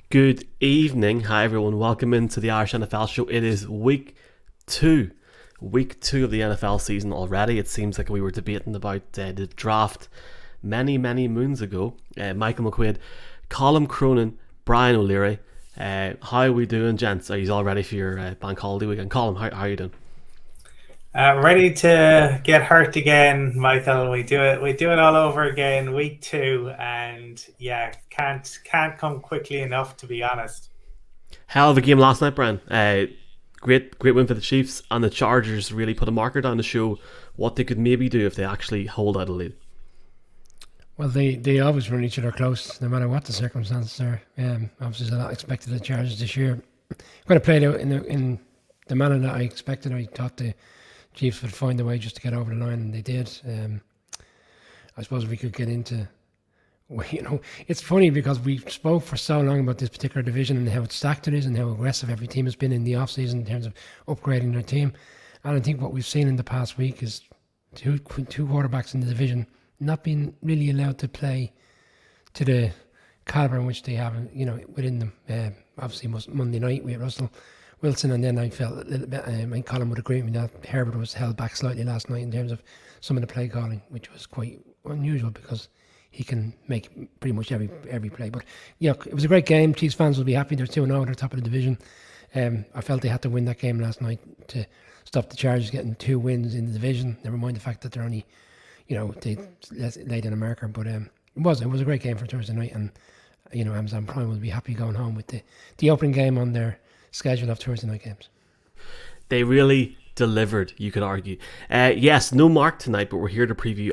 Good evening. Hi, everyone. Welcome into the Irish NFL show. It is week two of the NFL season already. It seems like we were debating about the draft many moons ago. Michael McQuaid, Colm Cronin, Brian O'Leary. How are we doing, gents? Are you all ready for your bank holiday weekend? Colm, how are you doing? Ready to get hurt again, Michael. We do it all over again, week two, and yeah, can't come quickly enough, to be honest. Hell of a game last night, Brian. Great win for the Chiefs, and the Chargers really put a marker down to show what they could maybe do if they actually hold out a lead. Well, they always run each other close, no matter what the circumstances are. Obviously, there's a lot expected of the Chargers this year. Going to play it out in the manner that I expected. I thought the Chiefs would find a way just to get over the line, and they did. I suppose we could get into, it's funny because we spoke for so long about this particular division and how stacked it is and how aggressive every team has been in the offseason in terms of upgrading their team. And I think what we've seen in the past week is two quarterbacks in the division not being really allowed to play to the caliber in which they have, within them. Obviously, Monday night we had Russell Wilson, and then I felt a little bit, I think Colin would agree with me that Herbert was held back slightly last night in terms of some of the play calling, which was quite unusual because he can make pretty much every play. But yeah, it was a great game. Chiefs fans will be happy. They're 2-0, they're top of the division. I felt they had to win that game last night to stop the Chargers getting 2 wins in the division. Never mind the fact that they're only, they laid in a marker. But it was a great game for Thursday night, and Amazon Prime will be happy going home with the opening game on their schedule of Thursday night games. They really delivered, you could argue. Yes, no Mark tonight, but we're here to preview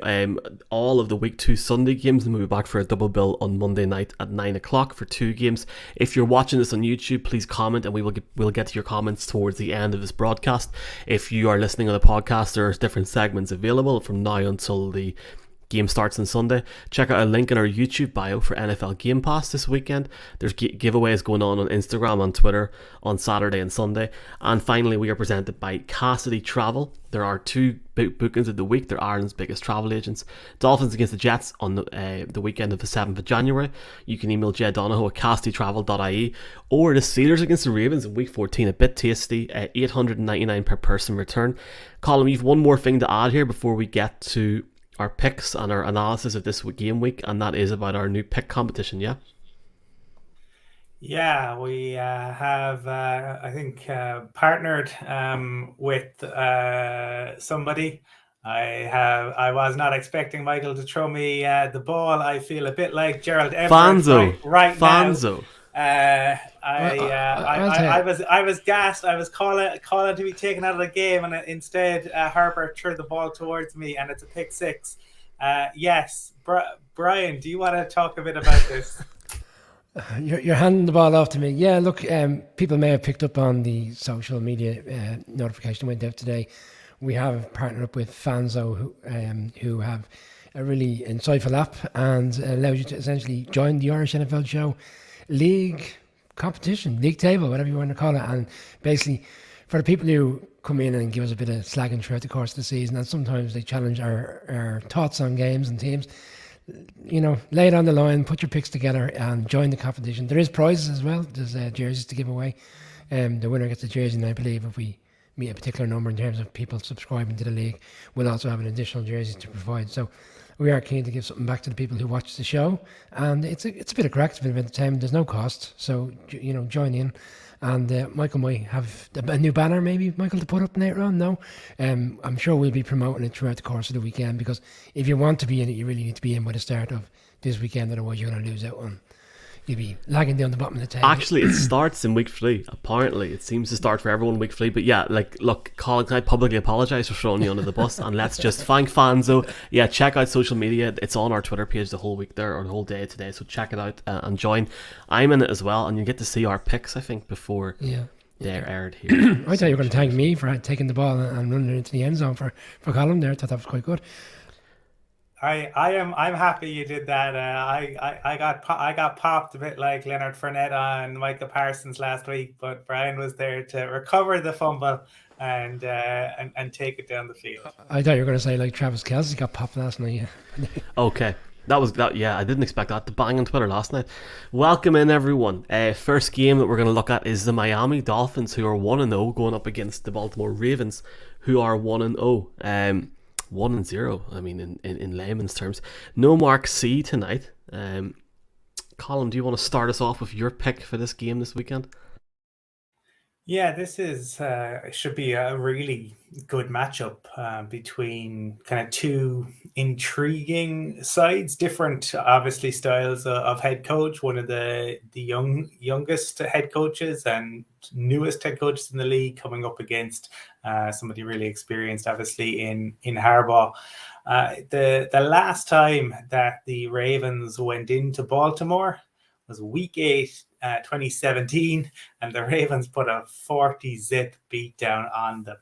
all of the week 2 Sunday games, and we'll be back for a double bill on Monday night at 9 o'clock for 2 games. If you're watching this on YouTube, please comment, and we'll get to your comments towards the end of this broadcast. If you are listening on the podcast, there's different segments available from now until the game starts on Sunday. Check out a link in our YouTube bio for NFL Game Pass this weekend. There's giveaways going on Instagram, on Twitter, on Saturday and Sunday. And finally, we are presented by Cassidy Travel. There are 2 bookings of the week. They're Ireland's biggest travel agents. Dolphins against the Jets on the weekend of the 7th of January. You can email Jed Donahoe at cassidytravel.ie. Or the Steelers against the Ravens in week 14. A bit tasty. $899 per person return. Colin, you've one more thing to add here before we get to our picks and our analysis of this game week, and that is about our new pick competition. Yeah, we have, I think, partnered with somebody. I was not expecting Michael to throw me the ball. I feel a bit like Gerald Everett right Fanzo. now. I was gassed. I was calling to be taken out of the game, and instead Herbert threw the ball towards me, and it's a pick 6. Yes, Brian, do you want to talk a bit about this? You're handing the ball off to me. Yeah, look, people may have picked up on the social media notification went out today. We have partnered up with Fanzo, who have a really insightful app and allows you to essentially join the Irish NFL show league competition, league table, whatever you want to call it. And basically, for the people who come in and give us a bit of slagging throughout the course of the season, and sometimes they challenge our thoughts on games and teams, lay it on the line, put your picks together and join the competition. There is prizes as well. There's jerseys to give away. The winner gets a jersey, and I believe if we meet a particular number in terms of people subscribing to the league, we'll also have an additional jersey to provide. So we are keen to give something back to the people who watch the show, and it's a bit of crack, it's a bit of entertainment. There's no cost, so join in. And Michael might have a new banner, maybe, Michael, to put up later on. No, I'm sure we'll be promoting it throughout the course of the weekend, because if you want to be in it, you really need to be in by the start of this weekend. Otherwise, you're going to lose out on. You'll be lagging down the bottom of the table. Actually, it starts in week 3. Apparently, it seems to start for everyone in week 3. But yeah, look, Colin, can I publicly apologise for throwing you under the bus? And let's just thank Fanzo. Yeah, check out social media. It's on our Twitter page the whole week there, or the whole day today. So check it out and join. I'm in it as well, and you get to see our picks, I think, before they're aired here. I thought you were going to thank me for taking the ball and running it into the end zone for Colin there. I thought that was quite good. I'm happy you did that. I got popped a bit like Leonard Fournette on Micah Parsons last week, but Brian was there to recover the fumble and take it down the field. I thought you were going to say like Travis Kelce got popped last night. Okay. Yeah, I didn't expect that to bang on Twitter last night. Welcome in, everyone. First game that we're going to look at is the Miami Dolphins, who are 1-0, going up against the Baltimore Ravens, who are 1-0. 1-0, I mean, in layman's terms. No Mark C tonight. Colin, do you want to start us off with your pick for this game this weekend? Yeah, this is should be a really good matchup between kind of two intriguing sides, different obviously styles of head coach. One of the youngest head coaches and newest head coaches in the league coming up against somebody really experienced, obviously in Harbaugh. The last time that the Ravens went into Baltimore was Week 8. 2017, and the Ravens put a 40-zip beatdown on them.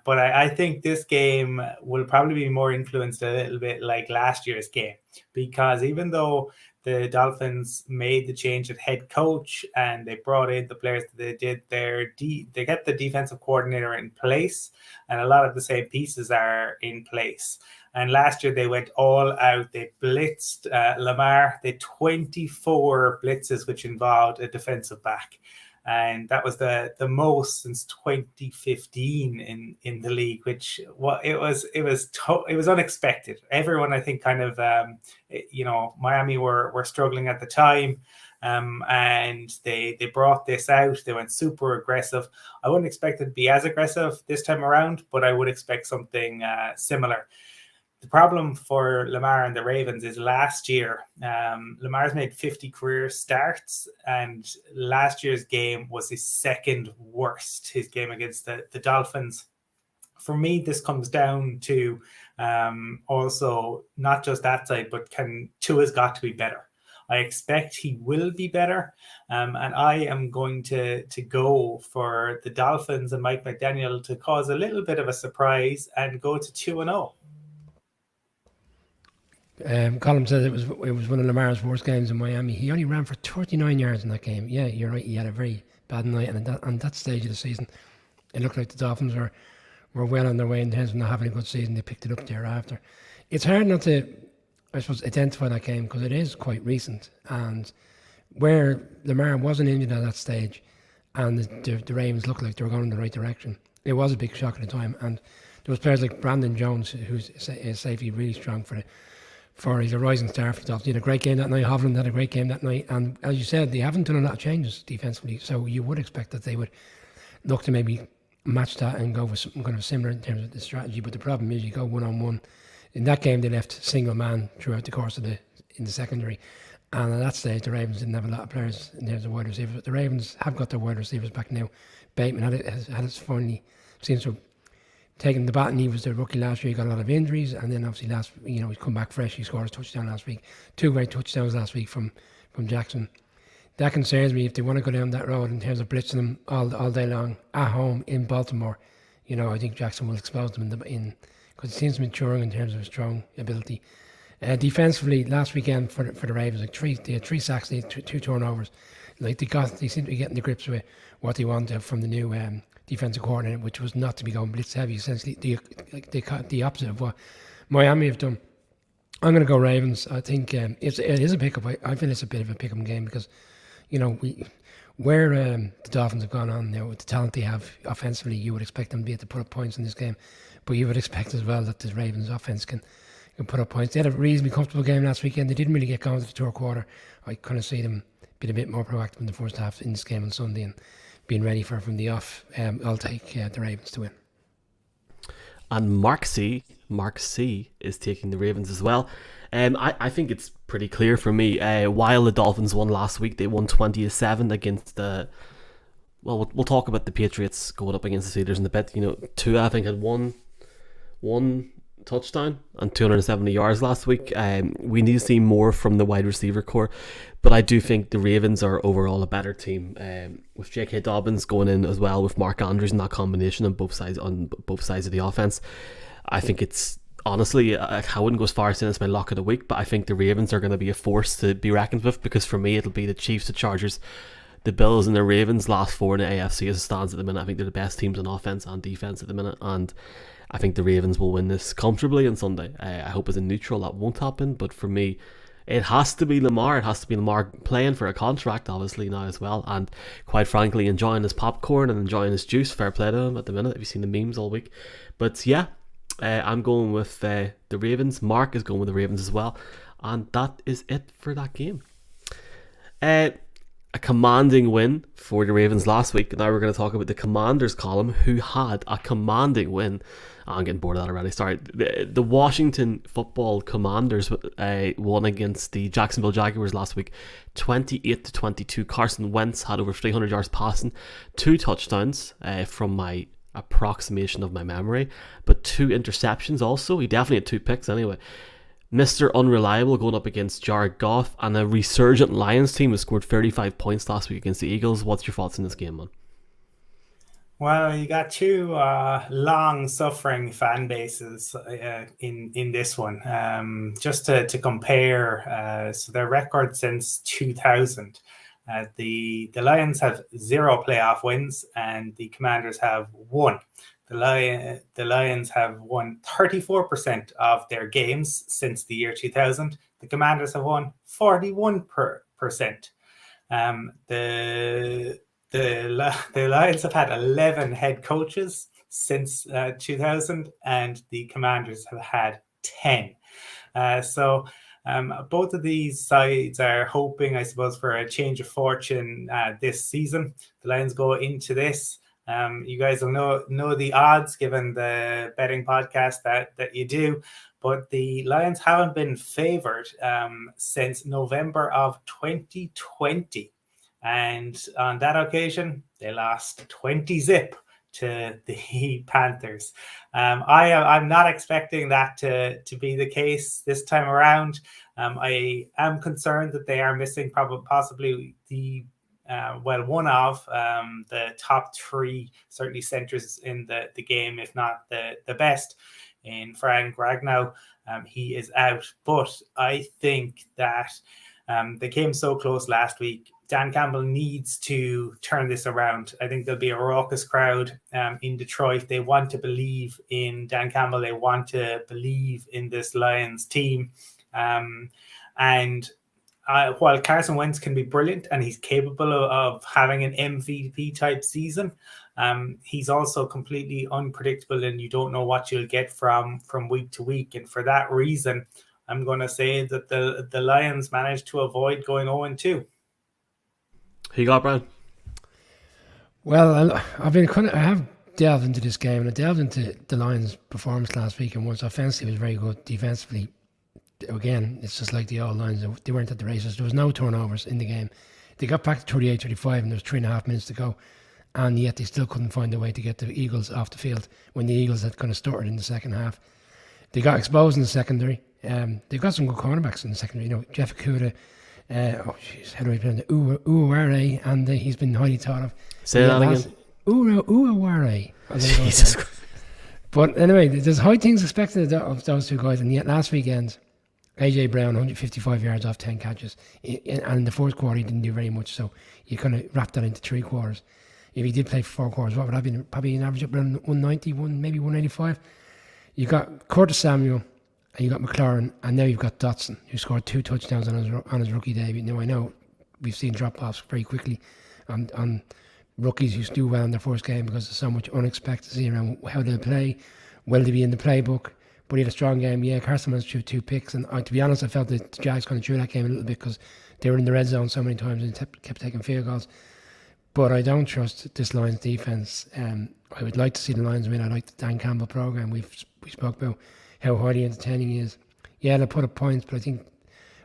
But I think this game will probably be more influenced a little bit like last year's game, because even though the Dolphins made the change at head coach and they brought in the players that they did, they get the defensive coordinator in place, and a lot of the same pieces are in place. And last year they went all out. They blitzed Lamar. They had 24 blitzes, which involved a defensive back. And that was the most since 2015 in the league, which it was unexpected. Everyone, I think, kind of Miami were struggling at the time. And they brought this out. They went super aggressive. I wouldn't expect it to be as aggressive this time around, but I would expect something similar. The problem for Lamar and the Ravens is last year, Lamar's made 50 career starts, and last year's game was his second worst, his game against the Dolphins. For me, this comes down to also not just that side, but Tua's got to be better. I expect he will be better, and I am going to go for the Dolphins and Mike McDaniel to cause a little bit of a surprise and go to 2-0. Colin said it was one of Lamar's worst games in Miami. He only ran for 39 yards in that game. Yeah, you're right. He had a very bad night, and on that stage of the season, it looked like the Dolphins were well on their way in terms of not having a good season. They picked it up thereafter. It's hard not to, I suppose, identify that game because it is quite recent, and where Lamar wasn't injured at that stage, and the Ravens looked like they were going in the right direction. It was a big shock at the time, and there was players like Brandon Jones, who's safety really strong he's a rising star for the Dolphins. He had a great game that night. Hovland had a great game that night. And as you said, they haven't done a lot of changes defensively. So you would expect that they would look to maybe match that and go with something kind of similar in terms of the strategy. But the problem is you go one-on-one. In that game, they left single man throughout the course in the secondary. And at that stage, the Ravens didn't have a lot of players in terms of wide receivers. But the Ravens have got their wide receivers back now. Bateman seems to have taking the bat, and he was the rookie last year. He got a lot of injuries, and then obviously he's come back fresh. He scored a touchdown last week. 2 great touchdowns last week from Jackson. That concerns me if they want to go down that road in terms of blitzing them all day long at home in Baltimore. I think Jackson will expose them because he seems maturing in terms of his strong ability. Defensively, last weekend for the Ravens, they had 3 sacks, they had 2 turnovers. They seem to be getting the grips with what they want from the new defensive coordinator, which was not to be going blitz heavy, essentially the opposite of what Miami have done. I'm going to go Ravens. I think it is a pickup. I feel it's a bit of a pick-up game because, where the Dolphins have gone on now with the talent they have offensively, you would expect them to be able to put up points in this game, but you would expect as well that the Ravens offense can put up points. They had a reasonably comfortable game last weekend. They didn't really get going to the third quarter. I kind of see them being a bit more proactive in the first half in this game on Sunday and being ready from the off. I'll take the Ravens to win. And Mark C is taking the Ravens as well. I think it's pretty clear for me. While the Dolphins won last week, they won 20-7 against the. Well, we'll talk about the Patriots going up against the Steelers in a bit. Tua, I think, had one touchdown and 270 yards last week. We need to see more from the wide receiver core, but I do think the Ravens are overall a better team, with J.K. Dobbins going in as well with Mark Andrews in that combination on both sides of the offense. I think it's honestly, I wouldn't go as far as saying it's my lock of the week, but I think the Ravens are going to be a force to be reckoned with, because for me it'll be the Chiefs, the Chargers, the Bills and the Ravens last 4 in the AFC as it stands at the minute. I think they're the best teams on offense and defense at the minute, and I think the Ravens will win this comfortably on Sunday. I hope as a neutral that won't happen, but for me, it has to be Lamar. It has to be Lamar playing for a contract, obviously, now as well, and quite frankly, enjoying his popcorn and enjoying his juice. Fair play to him at the minute. Have you seen the memes all week? But yeah, I'm going with the Ravens. Mark is going with the Ravens as well, and that is it for that game. A commanding win for the Ravens last week. Now we're going to talk about the Commanders column, who had a commanding win. I'm getting bored of that already. Sorry. The Washington Football Commanders won against the Jacksonville Jaguars last week, 28-22. Carson Wentz had over 300 yards passing, 2 touchdowns from my approximation of my memory, but 2 interceptions also. He definitely had 2 picks anyway. Mr. Unreliable going up against Jared Goff, and a resurgent Lions team who scored 35 points last week against the Eagles. What's your thoughts on this game, man? Well, you got 2 long-suffering fan bases in this one. Just to compare, so their record since 2000, the Lions have 0 playoff wins, and the Commanders have 1. The Lions have won 34% of their games since the year 2000. The Commanders have won 41%. The Lions have had 11 head coaches since 2000, and the Commanders have had 10. So both of these sides are hoping, I suppose, for a change of fortune this season. The Lions go into this. You guys will know the odds given the betting podcast that you do, but the Lions haven't been favored since November of 2020. And on that occasion, they lost 20-0 to the Panthers. I'm not expecting that to be the case this time around. I am concerned that they are missing possibly the one of the top 3 certainly centers in the game, if not the best. In Frank Ragnow, he is out. But I think that they came so close last week. Dan Campbell needs to turn this around. I think there'll be a raucous crowd in Detroit. They want to believe in Dan Campbell. They want to believe in this Lions team. While Carson Wentz can be brilliant and he's capable of having an MVP type season, he's also completely unpredictable, and you don't know what you'll get from week to week. And for that reason, I'm going to say that the Lions managed to avoid going 0-2. Who you got, Brian? Well, I have delved into this game, and I delved into the Lions' performance last week, and once offensively was very good, defensively, again, it's just like the old Lions. They weren't at the races. There was no turnovers in the game. They got back to 38-35, and there was 3.5 minutes to go, and yet they still couldn't find a way to get the Eagles off the field when the Eagles had kind of started in the second half. They got exposed in the secondary. They've got some good cornerbacks in the secondary. Jeff Okudah, how do I pronounce it? Uware, and he's been highly thought of. Say that again. Uware. Jesus Christ. But anyway, there's high things expected of those 2 guys, and yet last weekend, AJ Brown, 155 yards off 10 catches, and in the fourth quarter he didn't do very much, so you kind of wrap that into 3 quarters. If he did play for 4 quarters, what would that be? Probably an average up around 190, maybe 185. You got Curtis Samuel, and you got McLaurin, and now you've got Dotson, who scored 2 touchdowns on his rookie debut. Now I know we've seen drop-offs very quickly on rookies who do well in their first game because there's so much unexpectedness around how they'll play. Will they be in the playbook? But he had a strong game. Yeah, Carson Wentz threw 2 picks, and to be honest, I felt that the Jags kind of threw that game a little bit because they were in the red zone so many times and kept taking field goals. But I don't trust this Lions defense. I would like to see the Lions win. I like the Dan Campbell program. We spoke about how highly entertaining he is. Yeah, they'll put up points, but I think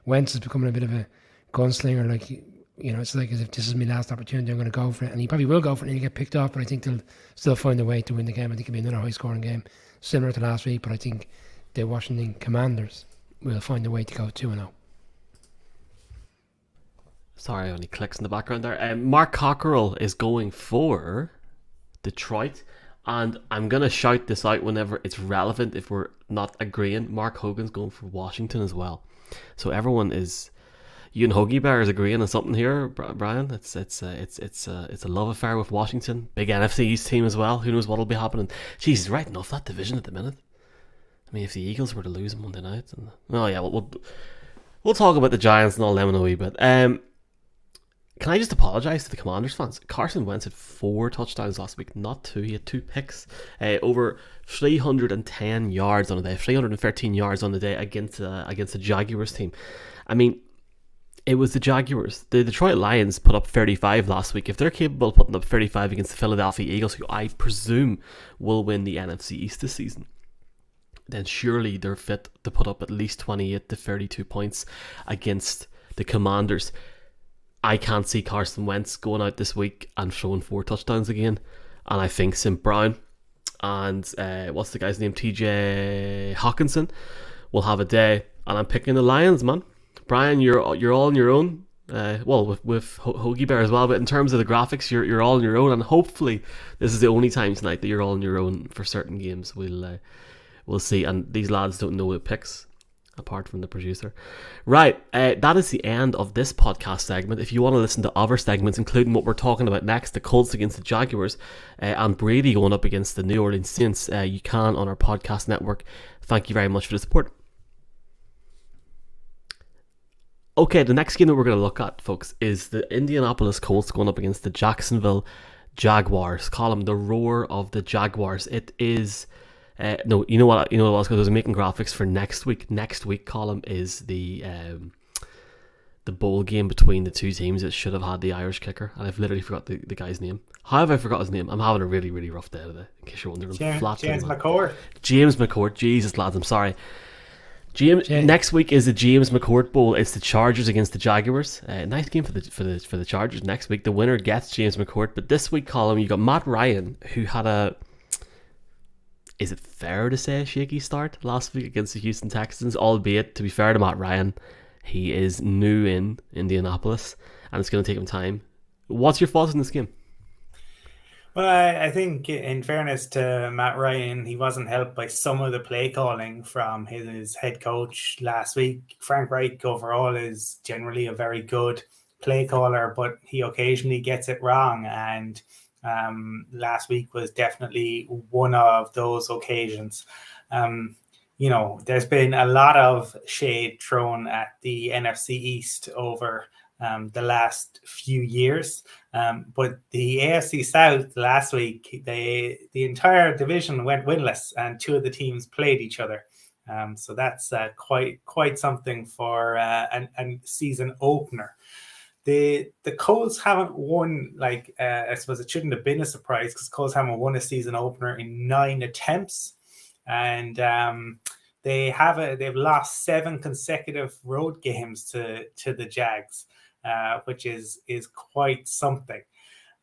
Wentz is becoming a bit of a gunslinger. Like, it's like as if this is my last opportunity, I'm going to go for it. And he probably will go for it and he'll get picked off, but I think they'll still find a way to win the game. I think it'll be another high-scoring game, similar to last week, but I think the Washington Commanders will find a way to go 2-0. Sorry, only clicks in the background there. Mark Cockerell is going for Detroit, and I'm going to shout this out whenever it's relevant if we're not agreeing. Mark Hogan's going for Washington as well. So everyone is... You and Hoagie Bear is agreeing on something here, Brian. It's a love affair with Washington. Big NFC East team as well. Who knows what'll be happening? Jeez, he's right enough that division at the minute. I mean, if the Eagles were to lose Monday night, we'll talk about the Giants and all them in a wee bit. Can I just apologise to the Commanders fans? Carson Wentz had 4 touchdowns last week, not 2. He had 2 picks, over 310 yards on the day, 313 yards on the day against the Jaguars team. I mean, it was the Jaguars. The Detroit Lions put up 35 last week. If they're capable of putting up 35 against the Philadelphia Eagles, who I presume will win the NFC East this season, then surely they're fit to put up at least 28 to 32 points against the Commanders. I can't see Carson Wentz going out this week and throwing 4 touchdowns again. And I think St. Brown and what's the guy's name? TJ Hawkinson will have a day. And I'm picking the Lions, man. Brian, you're all on your own. With Hoagie Bear as well. But in terms of the graphics, you're all on your own. And hopefully this is the only time tonight that you're all on your own for certain games. We'll see. And these lads don't know the picks, apart from the producer. Right, that is the end of this podcast segment. If you want to listen to other segments, including what we're talking about next, the Colts against the Jaguars, and Brady going up against the New Orleans Saints, you can on our podcast network. Thank you very much for the support. Okay, the next game that we're going to look at, folks, is the Indianapolis Colts going up against the Jacksonville Jaguars. Call them the roar of the Jaguars. It is... no, you know what? Because I was making graphics for next week. Next week column is the bowl game between the two teams that should have had the Irish kicker, and I've literally forgot the guy's name. How have I forgot his name? I'm having a really, really rough day today. In case you're wondering, James McCourt. James McCourt. Jesus, lads, I'm sorry. Next week is the James McCourt Bowl. It's the Chargers against the Jaguars. Nice game for the Chargers next week. The winner gets James McCourt. But this week column, you got Matt Ryan, who had a... Is it fair to say a shaky start last week against the Houston Texans? Albeit, to be fair to Matt Ryan, he is new in Indianapolis, and it's going to take him time. What's your thoughts on this game? Well, I think in fairness to Matt Ryan, he wasn't helped by some of the play calling from his head coach last week. Frank Reich overall is generally a very good play caller, but he occasionally gets it wrong, and last week was definitely one of those occasions. There's been a lot of shade thrown at the NFC East over the last few years, but the AFC South last week, the entire division went winless, and 2 of the teams played each other. So that's quite something for a season opener. The Colts haven't won, I suppose it shouldn't have been a surprise, because Colts haven't won a season opener in 9 attempts, and they've lost 7 consecutive road games to the Jags, which is quite something.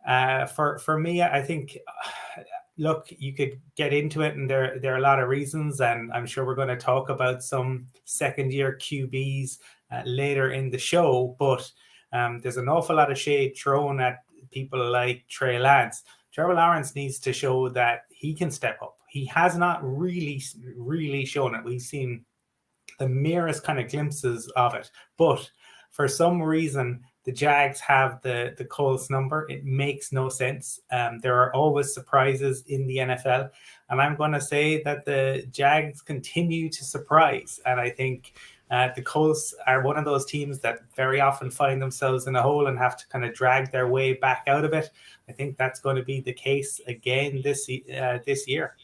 For me, I think, look, you could get into it, and there are a lot of reasons, and I'm sure we're going to talk about some second-year QBs later in the show, but there's an awful lot of shade thrown at people like Trey Lance. Trevor Lawrence needs to show that he can step up. He has not really, really shown it. We've seen the merest kind of glimpses of it. But for some reason, the Jags have the Colts number. It makes no sense. There are always surprises in the NFL. And I'm going to say that the Jags continue to surprise. And I think... the Colts are one of those teams that very often find themselves in a hole and have to kind of drag their way back out of it. I think that's going to be the case again this year.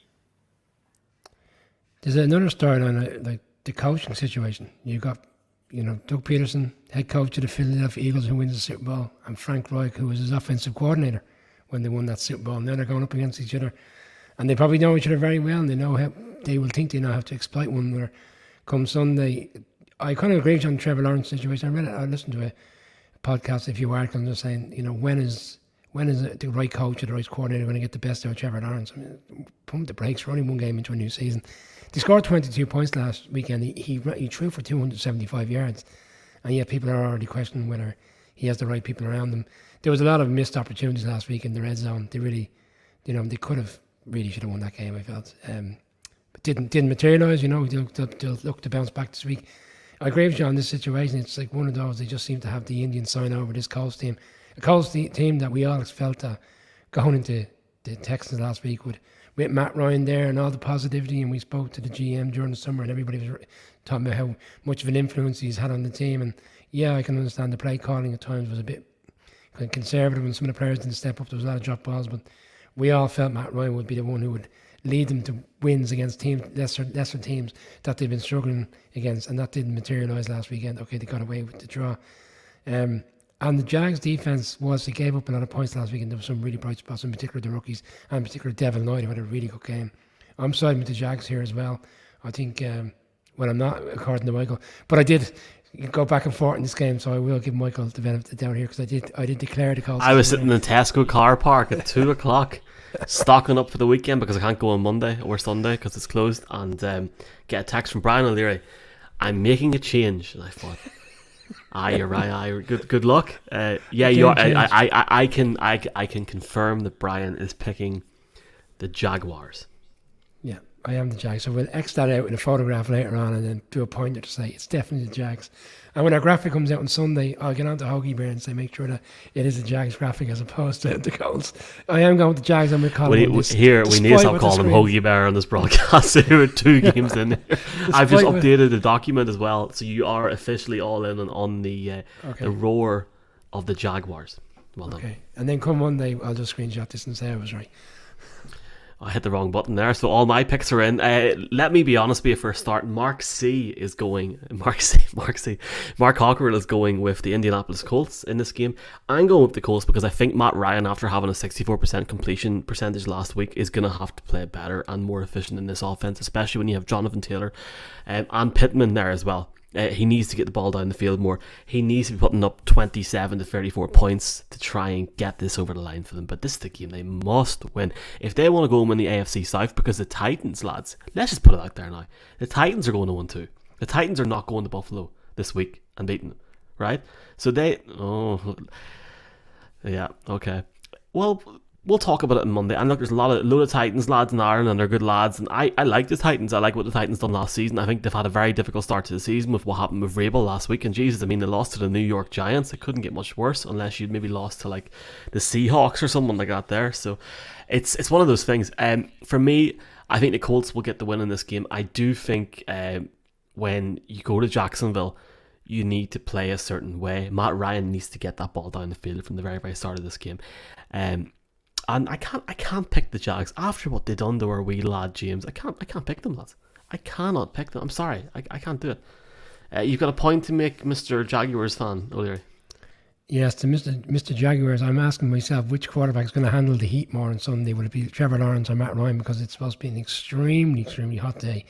There's another story on the coaching situation. You got, Doug Peterson, head coach of the Philadelphia Eagles, who wins the Super Bowl, and Frank Reich, who was his offensive coordinator when they won that Super Bowl. Now they're going up against each other, and they probably know each other very well, and they will think they know how to exploit one another. Come Sunday, I kind of agree with you on the Trevor Lawrence situation. I listened to a podcast, a few articles, and they're saying, when is the right coach or the right coordinator going to get the best out of Trevor Lawrence? I mean, pump the brakes. We're only 1 game into a new season. They scored 22 points last weekend. He threw for 275 yards, and yet people are already questioning whether he has the right people around him. There was a lot of missed opportunities last week in the red zone. They really, they could have really should have won that game, I felt. But didn't materialise. They'll look to bounce back this week. I agree with you on this situation. It's like one of those, they just seem to have the Indian sign over this Colts team. A Colts team that we all felt that going into the Texans last week with Matt Ryan there and all the positivity, and we spoke to the GM during the summer and everybody was talking about how much of an influence he's had on the team. And yeah, I can understand the play calling at times was a bit conservative and some of the players didn't step up. There was a lot of drop balls, but we all felt Matt Ryan would be the one who would lead them to wins against teams, lesser teams that they've been struggling against, and that didn't materialise last weekend. Okay, they got away with the draw. And the Jags defence they gave up a lot of points last weekend. There were some really bright spots, in particular the rookies, and in particular Devin Lloyd, who had a really good game. I'm siding with the Jags here as well. I think, well, I'm not, according to Michael, but I did go back and forth in this game, so I will give Michael the benefit of the doubt here, because I did declare the Colts. I was sitting in Tesco car park at 2 o'clock, stocking up for the weekend because I can't go on Monday or Sunday because it's closed, and get a text from Brian O'Leary, I'm making a change. And I thought, you're right. Good luck. Yeah, you are. I can confirm that Brian is picking the Jaguars. Yeah, I am the Jags. So we'll X that out in a photograph later on and then do a pointer to say it's definitely the Jags. And when our graphic comes out on Sunday, I'll get on to Hoagie Bear and say make sure that it is the Jags graphic as opposed to the Colts. I am going with the Jags. I'm going to call we need to stop calling him Hoagie Bear on this broadcast. There are 2 games in there. I've just updated the document as well, so you are officially all in on the roar of the Jaguars. Well done. Okay, and then come Monday, I'll just screenshot this and say I was right. I hit the wrong button there, so all my picks are in. Let me be honest with you for a start. Mark Cockrell is going with the Indianapolis Colts in this game. I'm going with the Colts because I think Matt Ryan, after having a 64% completion percentage last week, is going to have to play better and more efficient in this offense, especially when you have Jonathan Taylor and Pittman there as well. He needs to get the ball down the field more. He needs to be putting up 27 to 34 points to try and get this over the line for them. But this is the game they must win if they want to go and win the AFC South, because the Titans, lads, let's just put it out there now, the Titans are going to win too. The Titans are not going to Buffalo this week and beating them, right? So well, we'll talk about it on Monday. And look, there's a load of Titans lads in Ireland, and they're good lads. And I like the Titans. I like what the Titans done last season. I think they've had a very difficult start to the season with what happened with Vrabel last week. And Jesus, I mean, they lost to the New York Giants. It couldn't get much worse unless you'd maybe lost to like the Seahawks or someone like that there. So it's one of those things. For me, I think the Colts will get the win in this game. I do think when you go to Jacksonville, you need to play a certain way. Matt Ryan needs to get that ball down the field from the very, very start of this game. And I can't pick the Jags after what they done to our wee lad James. I can't pick them, lads. I cannot pick them. I'm sorry, I can't do it. You've got a point to make, Mr. Jaguars fan, O'Leary. Yes, to Mr. Jaguars, I'm asking myself which quarterback's going to handle the heat more on Sunday. Would it be Trevor Lawrence or Matt Ryan? Because it's supposed to be an extremely, extremely hot day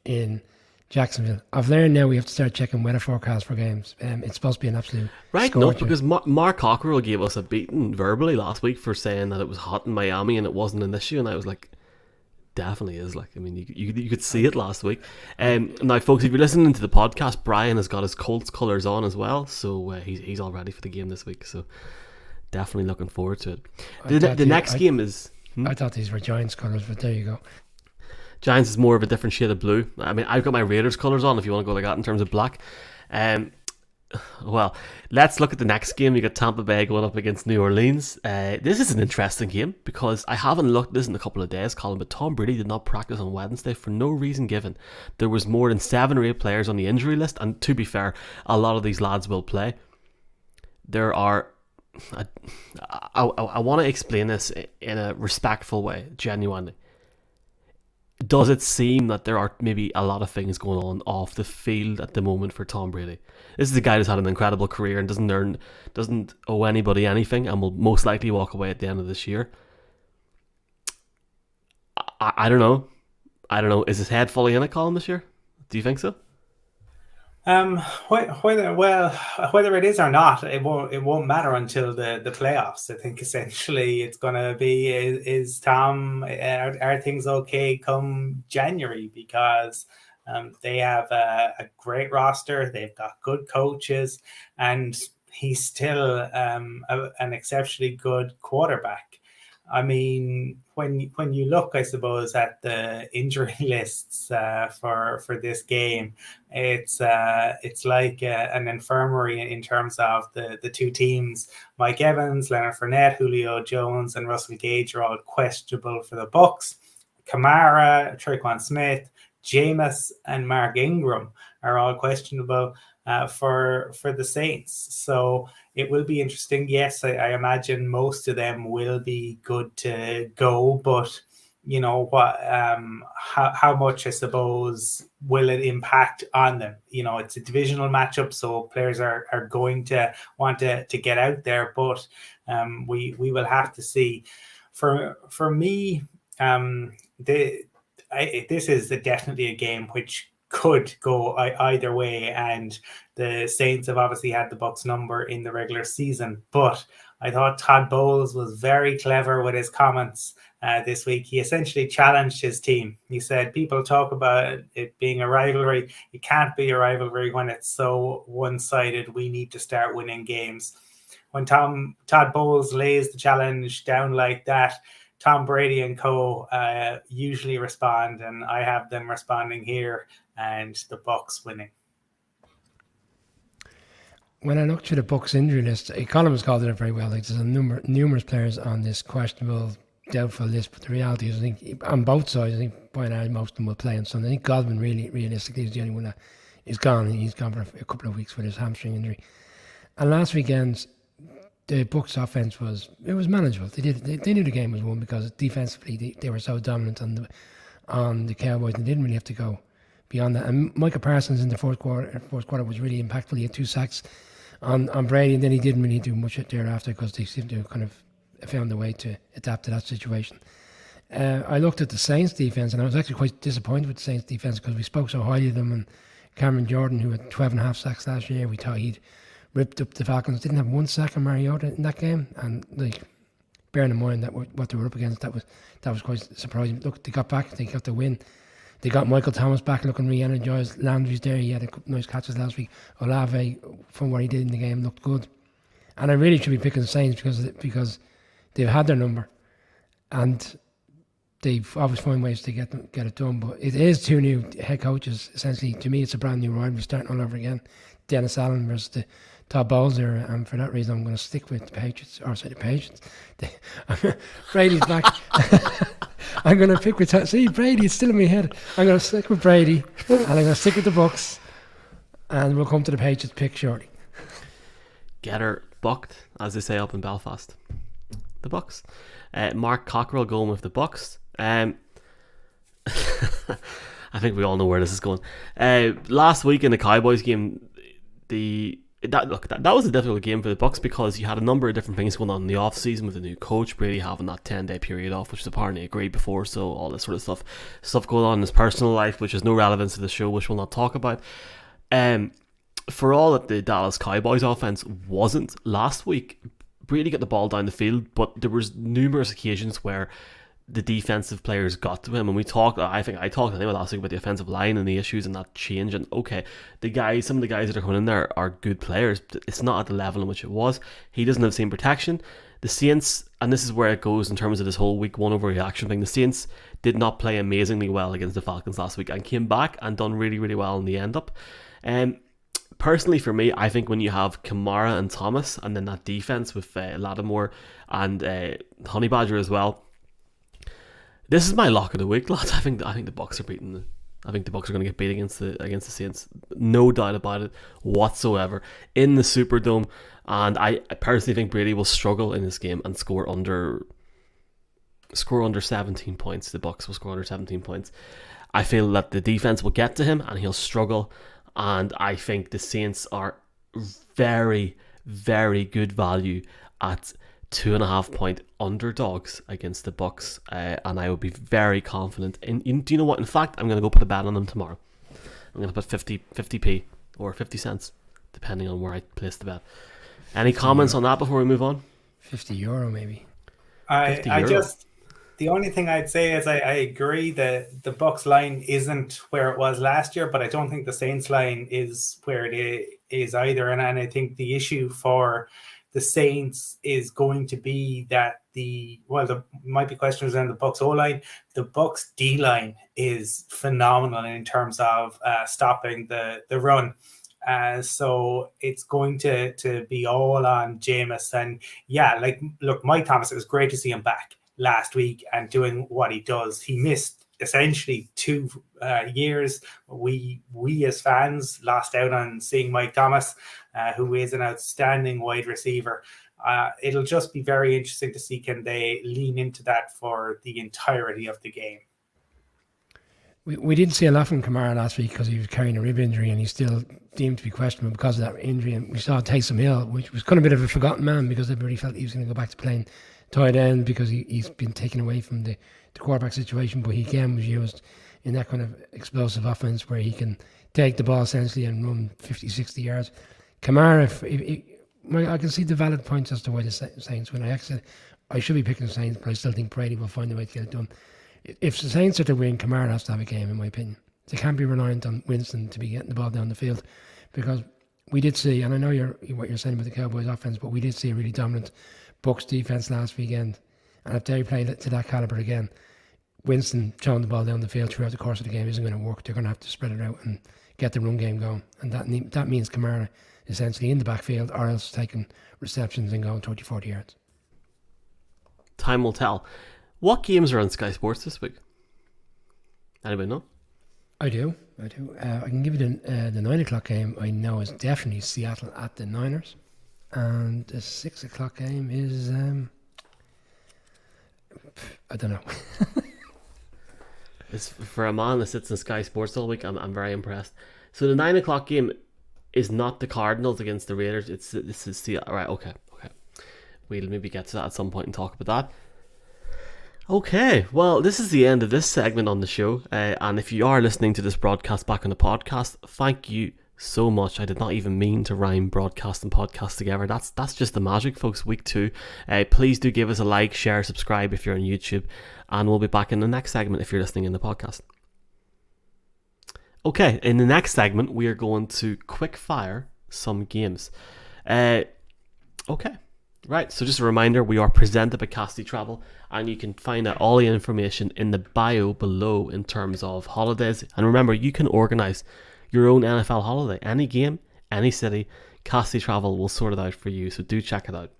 in Jacksonville. I've learned now we have to start checking weather forecasts for games. It's supposed to be an absolute scorcher. No, because Mark Cockrell gave us a beating verbally last week for saying that it was hot in Miami and it wasn't an issue, and I was like, definitely is. Like, I mean, you could see it last week. Now, folks, if you're listening to the podcast, Brian has got his Colts colours on as well, so he's all ready for the game this week. So definitely looking forward to it. The next game is. I thought these were Giants colours, but there you go. Giants is more of a different shade of blue. I mean, I've got my Raiders colours on if you want to go like that in terms of black. Well, let's look at the next game. You got Tampa Bay going up against New Orleans. This is an interesting game because I haven't looked at this in a couple of days, Colin, but Tom Brady did not practice on Wednesday for no reason given. There was more than 7 or 8 players on the injury list, and to be fair, a lot of these lads will play. There are... I want to explain this in a respectful way, genuinely. Does it seem that there are maybe a lot of things going on off the field at the moment for Tom Brady? This is a guy who's had an incredible career and doesn't owe anybody anything and will most likely walk away at the end of this year. I don't know. Is his head fully in it, Colin, this year? Do you think so? Whether it is or not, it won't matter until the playoffs. I think essentially it's going to be is Tom, are things okay come January, because they have a great roster, they've got good coaches, and he's still an exceptionally good quarterback. I mean, when you look, I suppose, at the injury lists for this game, it's like an infirmary in terms of the two teams. Mike Evans, Leonard Fournette, Julio Jones, and Russell Gage are all questionable for the Bucs. Kamara, Tre'Quan Smith, Jameis, and Mark Ingram are all questionable for the Saints. So it will be interesting. Yes, I imagine most of them will be good to go, but you know what? How much, I suppose, will it impact on them? You know, it's a divisional matchup, so players are going to want to get out there, but we will have to see. For me, this is definitely a game which could go either way, and the Saints have obviously had the Bucs number in the regular season, but I thought Todd Bowles was very clever with his comments this week. He essentially challenged his team. He said, people talk about it being a rivalry. It can't be a rivalry when it's so one-sided. We need to start winning games. When Todd Bowles lays the challenge down like that, Tom Brady and co usually respond, and I have them responding here, and the Bucs winning. When I looked through the Bucs injury list, Colin was called it very well. Like, there's numerous players on this questionable, doubtful list, but the reality is, I think on both sides, I think by and large most of them will play on Sunday. I think Godwin realistically is the only one that is gone. He's gone for a couple of weeks with his hamstring injury. And last weekend, the Bucs offense was manageable. They knew the game was won because defensively they were so dominant on the Cowboys. They didn't really have to go beyond that. And Micah Parsons in the fourth quarter was really impactful. He had 2 sacks on Brady, and then he didn't really do much thereafter because they seemed to kind of found a way to adapt to that situation. I looked at the Saints defense, and I was actually quite disappointed with the Saints defense because we spoke so highly of them. And Cameron Jordan, who had 12.5 sacks last year, we thought he'd ripped up the Falcons. Didn't have 1 sack on Mariota in that game, and like, bearing in mind that what they were up against, that was quite surprising. Look, they got back, they got the win. They got Michael Thomas back looking re-energized. Landry's there, he had a couple nice catches last week. Olave, from what he did in the game, looked good. And I really should be picking the Saints because they've had their number, and they've always found ways to get it done. But it is 2 new head coaches. Essentially, to me, it's a brand new rivalry starting all over again. Dennis Allen versus the Todd Bowles there, and for that reason, I'm going to stick with the Patriots. Brady's back. I'm going to pick with... See, Brady, it's still in my head. I'm going to stick with Brady, and I'm going to stick with the Bucs, and we'll come to the Patriots pick shortly. Get her bucked, as they say up in Belfast. The Bucs. Mark Cockrell going with the Bucs. I think we all know where this is going. Last week in the Cowboys game, that was a difficult game for the Bucs because you had a number of different things going on in the off season with the new coach, Brady having that 10-day period off, which is apparently agreed before, so all this sort of stuff going on in his personal life, which has no relevance to the show, which we'll not talk about. For all that the Dallas Cowboys offense wasn't last week, Brady got the ball down the field, but there was numerous occasions where the defensive players got to him, and I think last week about the offensive line and the issues and that change. And okay, some of the guys that are coming in there are good players, but it's not at the level in which it was. He doesn't have the same protection. The Saints, and this is where it goes in terms of this whole week 1 overreaction thing, the Saints did not play amazingly well against the Falcons last week and came back and done really, really well in the end up. Personally, for me, I think when you have Kamara and Thomas, and then that defense with Lattimore and Honey Badger as well, this is my lock of the week, lads. I think the Bucs are beating. I think the Bucs are going to get beat against the Saints, no doubt about it whatsoever, in the Superdome. And I personally think Brady will struggle in this game and score under 17 points. The Bucs will score under 17 points. I feel that the defense will get to him and he'll struggle. And I think the Saints are very, very good value at 2.5 point underdogs against the Bucs, and I would be very confident in. Do you know what? In fact, I'm going to go put a bet on them tomorrow. I'm going to put 50p or 50 cents, depending on where I place the bet. Any comments on that before we move on? €50 maybe. The only thing I'd say is I agree that the Bucs line isn't where it was last year, but I don't think the Saints line is where it is either. And I think the issue for the Saints is going to be that there might be questions around the Bucs O-line. The Bucs D-line is phenomenal in terms of stopping the run. So it's going to be all on Jameis. And yeah, look, Mike Thomas, it was great to see him back last week and doing what he does. He missed essentially 2 years. We as fans lost out on seeing Mike Thomas, who is an outstanding wide receiver. It'll just be very interesting to see, can they lean into that for the entirety of the game. We didn't see a lot from Kamara last week because he was carrying a rib injury and he's still deemed to be questionable because of that injury. And we saw Taysom Hill, which was kind of a bit of a forgotten man because everybody felt he was going to go back to playing tight end because he's been taken away from the quarterback situation. But he again was used in that kind of explosive offense where he can take the ball essentially and run 50, 60 yards. Kamara, I can see the valid points as to why the Saints win. I should be picking the Saints, but I still think Brady will find a way to get it done. If the Saints are to win, Kamara has to have a game, in my opinion. They can't be reliant on Winston to be getting the ball down the field, because we did see, and I know what you're saying about the Cowboys offense, but we did see a really dominant Bucs defense last weekend. And if they play to that caliber again, Winston throwing the ball down the field throughout the course of the game isn't going to work. They're going to have to spread it out and get the run game going. And that means Kamara essentially in the backfield or else taking receptions and going 30, 40 yards. Time will tell. What games are on Sky Sports this week? Anybody know? I do. I can give you the 9 o'clock game. I know is definitely Seattle at the Niners. And the 6 o'clock game is... I don't know. It's for a man that sits in Sky Sports all week. I'm very impressed. So the 9 o'clock game is not the Cardinals against the Raiders. This is Seattle. Right, okay. We'll maybe get to that at some point and talk about that. Okay, well, this is the end of this segment on the show. And if you are listening to this broadcast back on the podcast, thank you so much. I did not even mean to rhyme broadcast and podcast together. That's just the magic, folks. Week 2. Please do give us a like, share, subscribe if you're on YouTube. And we'll be back in the next segment if you're listening in the podcast. Okay, in the next segment, we are going to quick fire some games. Okay. Right, so just a reminder, we are presented by Casty Travel, and you can find out all the information in the bio below in terms of holidays. And remember, you can organise your own NFL holiday. Any game, any city, Casty Travel will sort it out for you, so do check it out.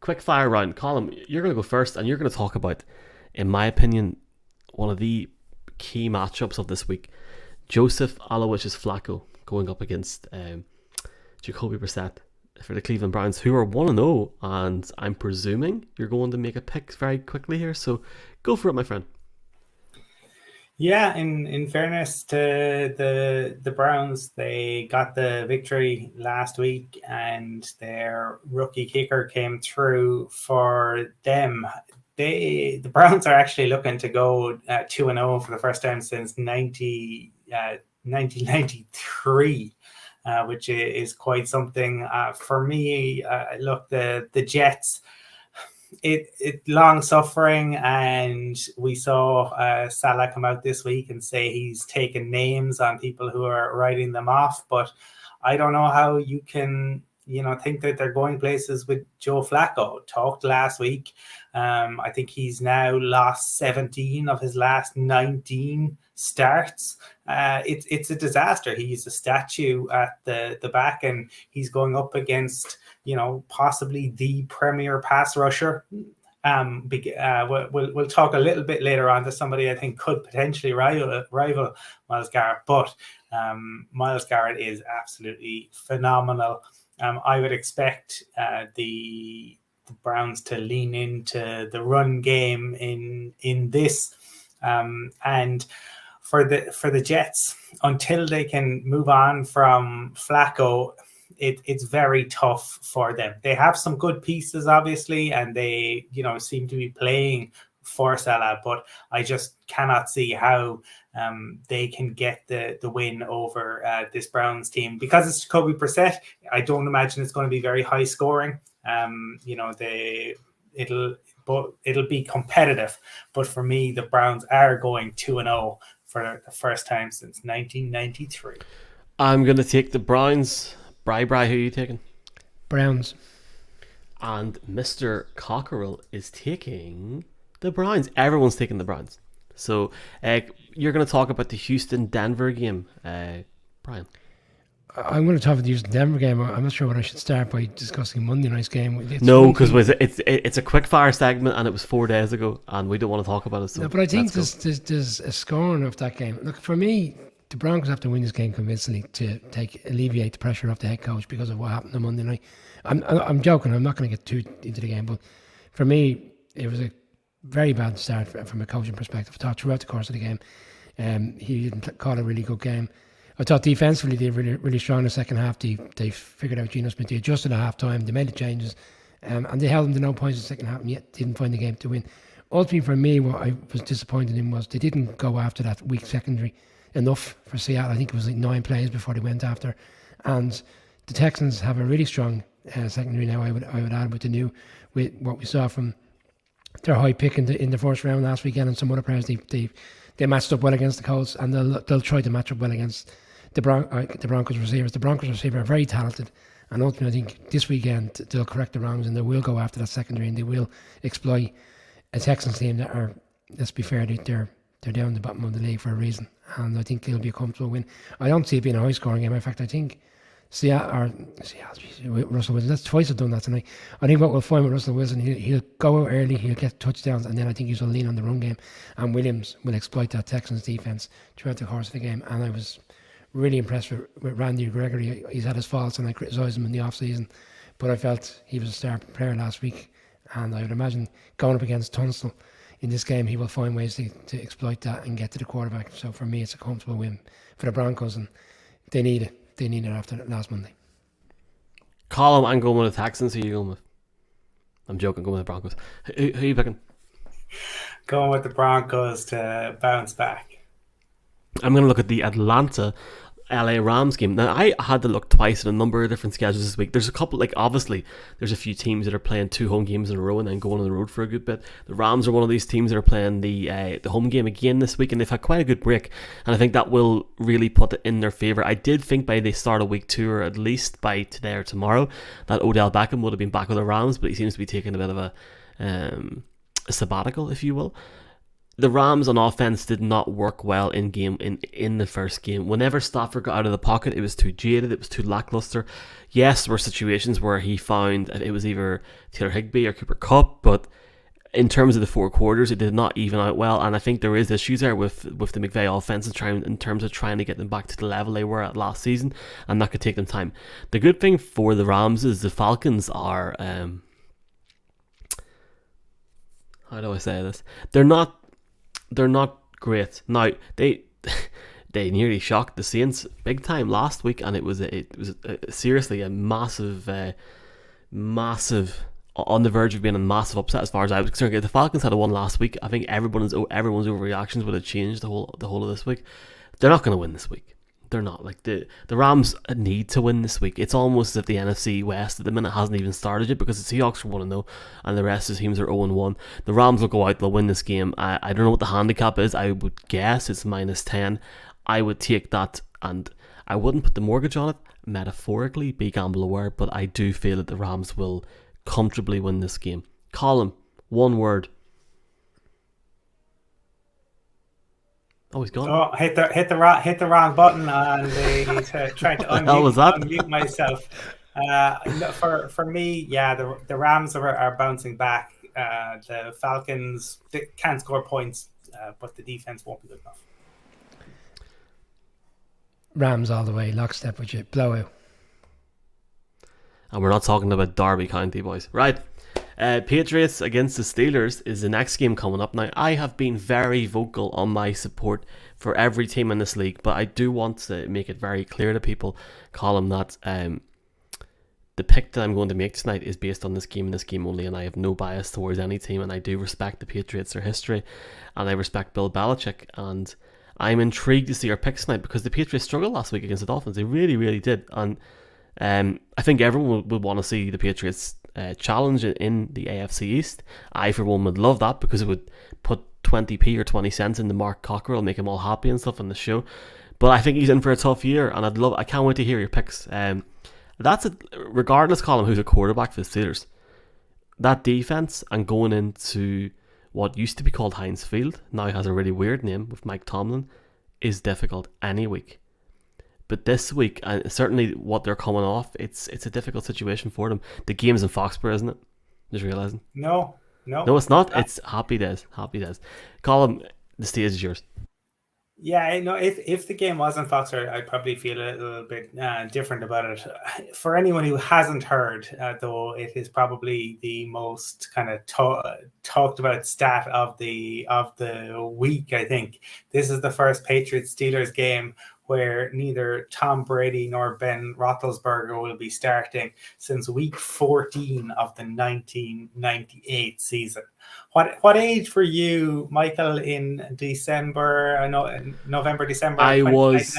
Quick fire round. Colin, you're going to go first, and you're going to talk about, in my opinion, one of the key matchups of this week. Joseph Aloysius Flacco going up against Jacoby Brissett for the Cleveland Browns, who are 1-0, and I'm presuming you're going to make a pick very quickly here, so go for it, my friend. Yeah, in fairness to the Browns, they got the victory last week, and their rookie kicker came through for them. The Browns are actually looking to go 2-0 for the first time since 1993. Which is quite something. For me, look, the Jets, it long suffering, and we saw Salah come out this week and say he's taken names on people who are writing them off, but I don't know how you can think that they're going places with Joe Flacco. Talked last week. I think he's now lost 17 of his last 19 starts. It's a disaster. He's a statue at the back, and he's going up against possibly the premier pass rusher. We'll talk a little bit later on to somebody I think could potentially rival Myles Garrett, but Myles Garrett is absolutely phenomenal. I would expect the Browns to lean into the run game in this, and for the Jets, until they can move on from Flacco, it's very tough for them. They have some good pieces, obviously, and they seem to be playing for Salah, but I just cannot see how they can get the win over this Browns team. Because it's Jacoby Brissett, I don't imagine it's going to be very high scoring. It'll be competitive, but for me, the Browns are going 2-0 for the first time since 1993. I'm going to take the Browns. Bri, who are you taking? Browns. And Mr. Cockerell is taking the Browns. Everyone's taking the Browns. So you're going to talk about the Houston-Denver game, Brian. I'm going to talk about the Houston-Denver game. I'm not sure what I should start by discussing Monday night's game. No, because it's a quick fire segment, and it was 4 days ago, and we don't want to talk about it. So no, but I think there's a scoring of that game. Look, for me, the Broncos have to win this game convincingly to alleviate the pressure off the head coach because of what happened on Monday night. I'm joking. I'm not going to get too into the game, but for me, it was a very bad start from a coaching perspective. I thought throughout the course of the game, he didn't call a really good game. I thought defensively they were really, really strong in the second half. They figured out Geno Smith. They adjusted at half time. They made the changes, and they held them to no points in the second half, and yet didn't find the game to win. Ultimately, for me, what I was disappointed in was they didn't go after that weak secondary enough for Seattle. I think it was like 9 plays before they went after, and the Texans have a really strong secondary now. I would add with what we saw from their high pick in the first round last weekend, and some other players they matched up well against the Colts, and they'll try to match up well against the Broncos receivers. The Broncos receivers are very talented, and ultimately I think this weekend they'll correct the wrongs and they will go after that secondary and they will exploit a Texans team that are, let's be fair, they're down the bottom of the league for a reason, and I think it'll be a comfortable win. I don't see it being a high scoring game. In fact, I think Russell Wilson, that's twice I've done that tonight. I think what we'll find with Russell Wilson, he'll go out early, he'll get touchdowns, and then I think he'll lean on the run game, and Williams will exploit that Texans defense throughout the course of the game. And I was really impressed with Randy Gregory. He's had his faults, and I criticised him in the off season, but I felt he was a star player last week, and I would imagine going up against Tunstall in this game, he will find ways to exploit that and get to the quarterback. So for me, it's a comfortable win for the Broncos, and they need it. They need it after last Monday. Colin, I'm going with the Texans. Who are you going with? I'm joking, going with the Broncos. Who are you picking? Going with the Broncos to bounce back. I'm going to look at the Atlanta LA Rams game. Now, I had to look twice at a number of different schedules this week. There's a couple, obviously, there's a few teams that are playing 2 home games in a row and then going on the road for a good bit. The Rams are one of these teams that are playing the home game again this week, and they've had quite a good break, and I think that will really put it in their favour. I did think by the start of week 2, or at least by today or tomorrow, that Odell Beckham would have been back with the Rams, but he seems to be taking a bit of a sabbatical, if you will. The Rams on offense did not work well in the first game. Whenever Stafford got out of the pocket, it was too jaded, it was too lackluster. Yes, there were situations where he found it was either Taylor Higbee or Cooper Kupp, but in terms of the 4 quarters, it did not even out well, and I think there is issues there with the McVay offense in terms of trying to get them back to the level they were at last season, and that could take them time. The good thing for the Rams is the Falcons are how do I say this? They're not great. Now they nearly shocked the Saints big time last week, and it was seriously a massive on the verge of being a massive upset as far as I was concerned. If the Falcons had won last week, I think everyone's overreactions would have changed the whole of this week. They're not going to win this week. They're not. The Rams need to win this week. It's almost as if the NFC West at the minute hasn't even started yet, because the Seahawks are 1-0 and the rest of the teams are 0-1. The Rams will go out, they'll win this game. I don't know what the handicap is. I would guess it's -10. I would take that, and I wouldn't put the mortgage on it, metaphorically, be gamble aware, but I do feel that the Rams will comfortably win this game. Colin, one word. Oh, he's gone. Oh, hit the wrong button on the trying to unmute myself. For me, yeah, the Rams are bouncing back. The Falcons, they can't score points, but the defense won't be good enough. Rams all the way, lockstep with you, blowout. And we're not talking about Derby County, boys. Right. Patriots against the Steelers is the next game coming up. Now, I have been very vocal on my support for every team in this league, but I do want to make it very clear to people, Colin, that the pick that I'm going to make tonight is based on this game and this game only, and I have no bias towards any team, and I do respect the Patriots, their history, and I respect Bill Belichick, and I'm intrigued to see our picks tonight, because the Patriots struggled last week against the Dolphins. They really, really did, and I think everyone would want to see the Patriots challenge in the AFC East. I, for one, would love that, because it would put 20p or 20 cents into Mark Cockerell, make him all happy and stuff on the show. But I think he's in for a tough year, and I can't wait to hear your picks. That's it. Regardless, Colin, who's a quarterback for the Steelers, that defense and going into what used to be called Heinz Field, now has a really weird name with Mike Tomlin, is difficult any week. But this week, and certainly what they're coming off, it's a difficult situation for them. The game's in Foxborough, isn't it? Just realising. No, it's not. It's happy days. Colin, the stage is yours. Yeah, no. If the game wasn't Foxer, I'd probably feel a little bit different about it. For anyone who hasn't heard, though, it is probably the most kind of talked about stat of the week. I think this is the first Patriots Steelers game where neither Tom Brady nor Ben Roethlisberger will be starting since week 14 of the 1998 season. What age were you, Michael, in December? November, December. I was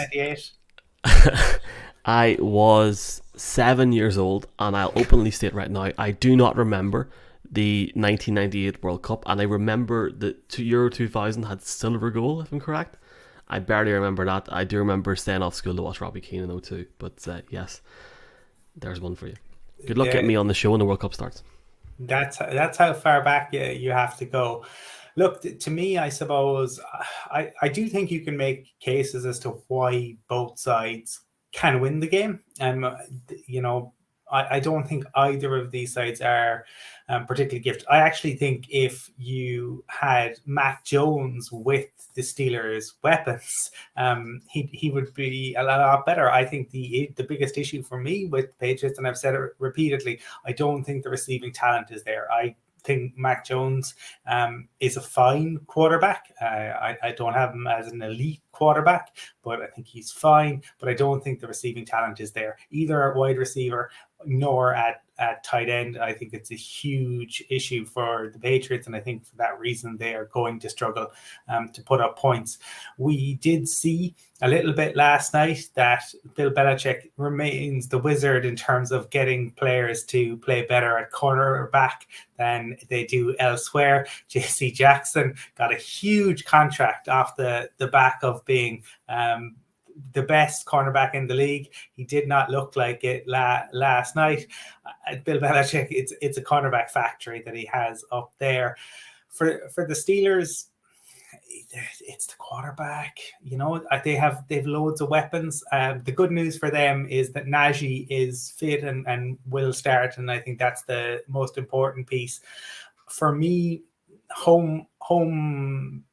1998. I was 7 years old, and I'll openly state right now, I do not remember the 1998 World Cup, and I remember the Euro 2000 had silver goal, if I'm correct. I barely remember that. I do remember staying off school to watch Robbie Keane in 02, but yes, there's one for you. Good luck getting me on the show when the World Cup starts. That's how far back you have to go. Look, to me, I suppose, I do think you can make cases as to why both sides can win the game. I don't think either of these sides are particularly gifted. I actually think if you had Mac Jones with the Steelers' weapons, he would be a lot better. I think the biggest issue for me with Patriots, and I've said it repeatedly, I don't think the receiving talent is there. I think Mac Jones is a fine quarterback. I don't have him as an elite quarterback, but I think he's fine. But I don't think the receiving talent is there, either at wide receiver nor at tight end. I think it's a huge issue for the Patriots, and I think for that reason they are going to struggle to put up points. We did see a little bit last night that Bill Belichick remains the wizard in terms of getting players to play better at cornerback than they do elsewhere. J.C. Jackson got a huge contract off the back of being the best cornerback in the league. He did not look like it last night. Bill Belichick, it's a cornerback factory that he has up there. For the Steelers, it's the quarterback. They've loads of weapons. The good news for them is that Najee is fit and will start, and I think that's the most important piece. For me, the home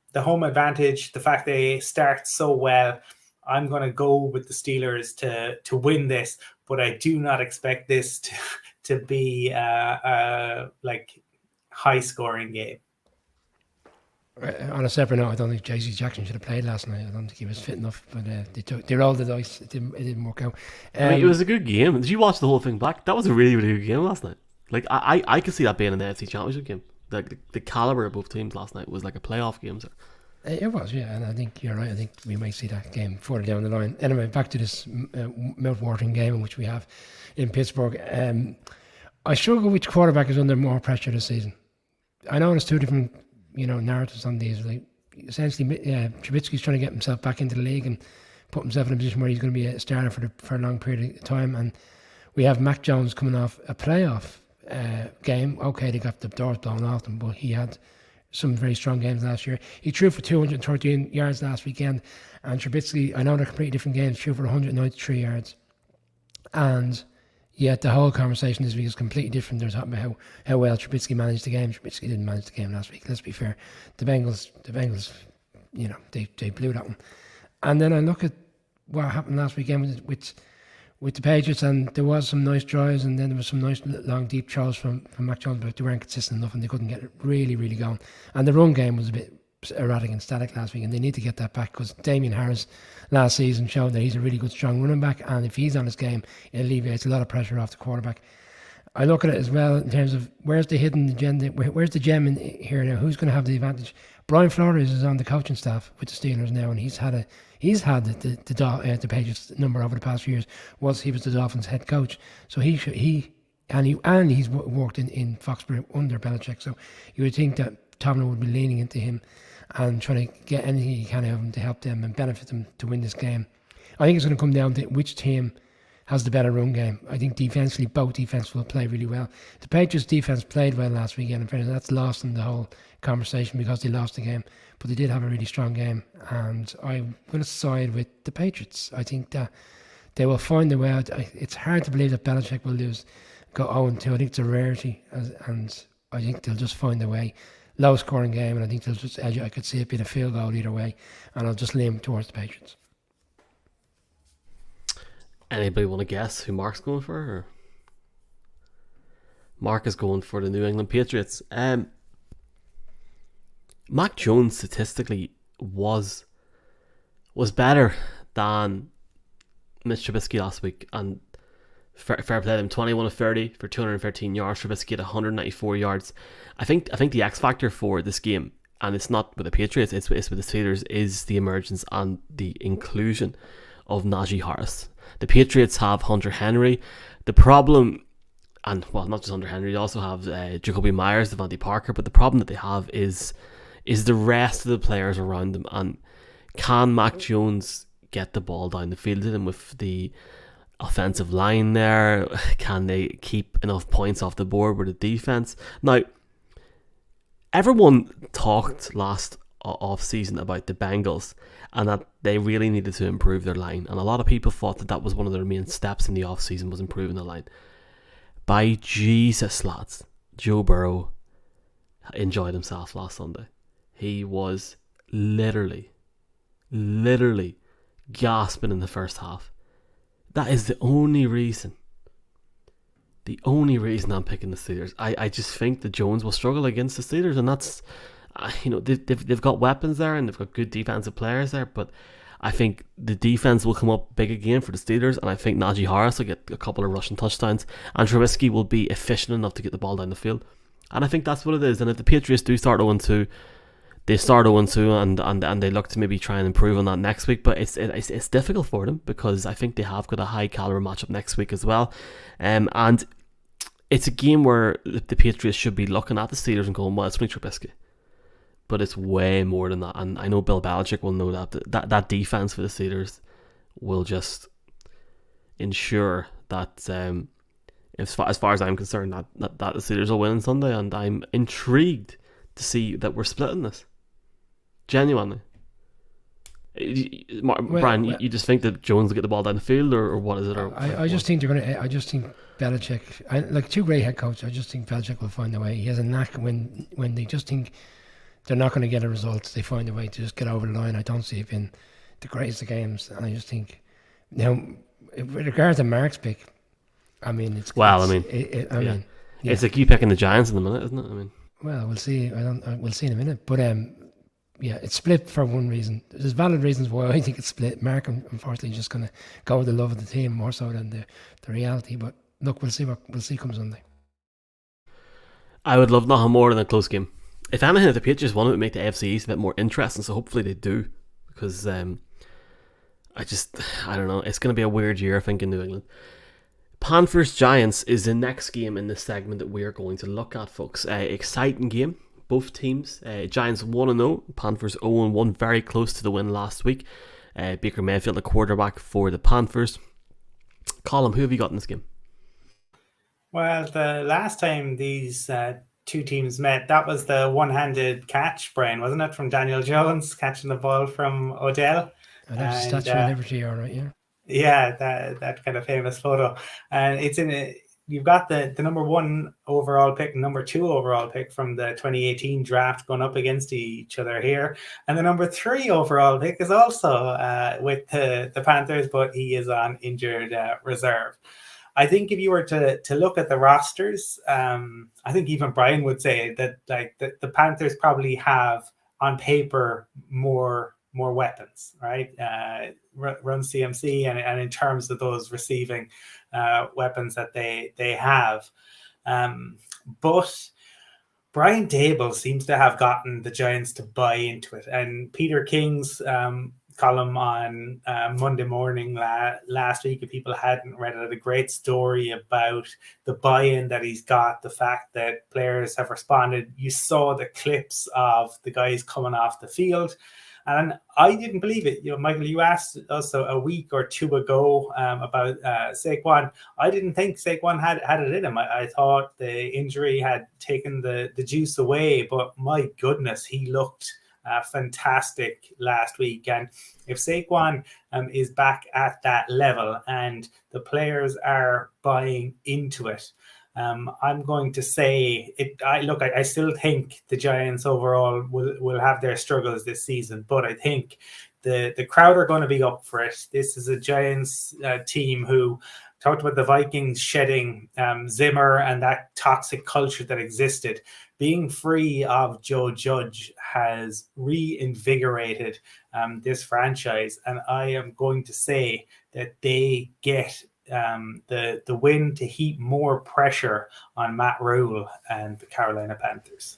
advantage, the fact they start so well, I'm going to go with the Steelers to win this, but I do not expect this to be a high-scoring game. On a separate note, I don't think J.C. Jackson should have played last night. I don't think he was fit enough, but they rolled the dice. It didn't work out. It was a good game. Did you watch the whole thing back? That was a really, really good game last night. Like I could see that being an AFC Championship game. The caliber of both teams last night was like a playoff game, sir. It was, yeah, and I think you're right. I think we might see that game further down the line. Anyway, back to this mouth-watering game in which we have in Pittsburgh. I struggle which quarterback is under more pressure this season. I know there's two different, narratives on these. Like, essentially, Trubisky's trying to get himself back into the league and put himself in a position where he's going to be a starter for a long period of time. And we have Mac Jones coming off a playoff game. Okay, they got the doors blown off them, but he had some very strong games last year. He threw for 213 yards last weekend, and Trubisky, I know they're completely different games, threw for 193 yards. And yet the whole conversation this week is completely different. They're talking about how well Trubisky managed the game. Trubisky didn't manage the game last week, let's be fair. The Bengals, they blew that one. And then I look at what happened last weekend with the Patriots, and there was some nice drives, and then there was some nice long deep throws from Mac Jones, but they weren't consistent enough and they couldn't get it really, really going. And the run game was a bit erratic and static last week, and they need to get that back because Damian Harris last season showed that he's a really good strong running back, and if he's on his game, it alleviates a lot of pressure off the quarterback. I look at it as well in terms of where's the hidden agenda, where's the gem in here now, who's going to have the advantage. Brian Flores is on the coaching staff with the Steelers now, and he's had the Patriots number over the past few years. He was the Dolphins head coach, so he's worked in Foxborough under Belichick. So you would think that Tomlin would be leaning into him and trying to get anything he can out of him to help them and benefit them to win this game. I think it's going to come down to which team has the better run game. I think defensively, both defense will play really well. The Patriots defense played well last weekend. In fairness, that's lost in the whole conversation because they lost the game. But they did have a really strong game. And I'm going to side with the Patriots. I think that they will find a way out. It's hard to believe that Belichick will go 0-2. I think it's a rarity. And I think they'll just find a way. Low scoring game. And I think they'll just edge it. I could see it being a field goal either way. And I'll just lean towards the Patriots. Anybody want to guess who Mark's going for? Or? Mark is going for the New England Patriots. Mac Jones statistically was better than Mitch Trubisky last week, and fair play to him. 21 of 30 for 213 yards. Trubisky had 194 yards. I think the X factor for this game, and it's not with the Patriots, it's with the Steelers, is the emergence and the inclusion of Najee Harris. The Patriots have Hunter Henry. The problem, and well, not just Hunter Henry, they also have Jacoby Myers, Devontae Parker, but the problem that they have is the rest of the players around them. And can Mac Jones get the ball down the field to them with the offensive line there? Can they keep enough points off the board with the defense? Now, everyone talked last off-season about the Bengals and that they really needed to improve their line, and a lot of people thought that was one of their main steps in the off-season, was improving the line. By Jesus, lads, Joe Burrow enjoyed himself last Sunday. He was literally gasping in the first half. That is the only reason I'm picking the Steelers. I just think that Jones will struggle against the Steelers, and that's they've got weapons there and they've got good defensive players there, but I think the defense will come up big again for the Steelers, and I think Najee Harris will get a couple of rushing touchdowns, and Trubisky will be efficient enough to get the ball down the field, and I think that's what it is. And if the Patriots do start 0-2, they start 0-2, and they look to maybe try and improve on that next week, but it's difficult for them because I think they have got a high caliber matchup next week as well, and it's a game where the Patriots should be looking at the Steelers and going, well, it's only Trubisky. But it's way more than that, and I know Bill Belichick will know that defense for the Steelers will just ensure that, as far as I'm concerned, that the Steelers will win on Sunday, and I'm intrigued to see that we're splitting this. Genuinely. Brian, you just think that Jones will get the ball down the field, or what is it? I just think they're going to. I just think Belichick, like two great head coaches, I just think Belichick will find a way. He has a knack when they just think they're not going to get a result, they find a way to just get over the line. I don't see it being the greatest of games, and I just think now, with regard to Mark's pick, I mean, it's it's like you picking the Giants in a minute, isn't it? I mean, well, we'll see. We'll see in a minute, but yeah, it's split for one reason. There's valid reasons why I think it's split. Mark, unfortunately, just going to go with the love of the team more so than the reality. But look, we'll see come Sunday. I would love nothing more than a close game. If anything, if the Patriots won, it would make the AFC East a bit more interesting, so hopefully they do, because I don't know, it's going to be a weird year, I think, in New England. Panthers Giants is the next game in this segment that we are going to look at, folks. Exciting game, both teams. Giants 1-0, Panthers 0-1, very close to the win last week. Baker Mayfield, the quarterback for the Panthers. Colm, who have you got in this game? Well, the last time these two teams met, that was the one-handed catch, Brian, wasn't it, from Daniel Jones catching the ball from Odell? And that's the Statue of Liberty, all right, yeah. Yeah, that kind of famous photo, and it's you've got the number 1 overall pick, number 2 overall pick from the 2018 draft going up against each other here, and the number 3 overall pick is also with the Panthers, but he is on injured reserve. I think if you were to look at the rosters, I think even Brian would say that the Panthers probably have on paper more weapons, right? Run CMC and in terms of those receiving weapons that they have. But Brian Daboll seems to have gotten the Giants to buy into it. And Peter King's column on Monday morning last week, if people hadn't read it, a great story about the buy-in that he's got, the fact that players have responded. You saw the clips of the guys coming off the field, And I didn't believe it. Michael, you asked us a week or two ago about Saquon. I didn't think Saquon had it in him. I thought the injury had taken the juice away, but my goodness, he looked fantastic last week. And if Saquon is back at that level and the players are buying into it, I'm going to say it. I still think the Giants overall will have their struggles this season, but I think the crowd are going to be up for it. This is a Giants team who talked about the Vikings shedding Zimmer and that toxic culture that existed. Being free of Joe Judge has reinvigorated this franchise, and I am going to say that they get the win to heap more pressure on Matt Rule and the Carolina Panthers.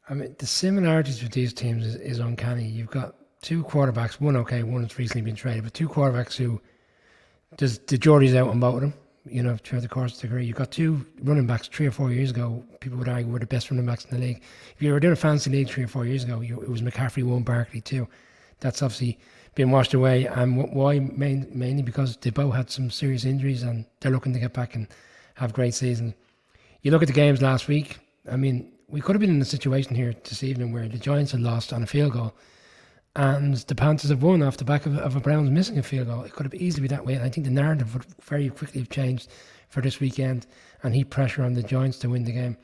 I mean, the similarities with these teams is uncanny. You've got two quarterbacks, one has recently been traded, but two quarterbacks who the jury's out on both of them, throughout the course of the career. You've got two running backs 3 or 4 years ago. People would argue were the best running backs in the league. If you were doing a fantasy league 3 or 4 years ago, it was McCaffrey 1, Barkley 2. That's obviously been washed away. And why? Mainly because they both had some serious injuries and they're looking to get back and have great seasons. You look at the games last week, I mean, we could have been in a situation here this evening where the Giants had lost on a field goal and the Panthers have won off the back of a Browns missing a field goal. It could have easily been that way. And I think the narrative would very quickly have changed for this weekend and heap pressure on the Giants to win the game.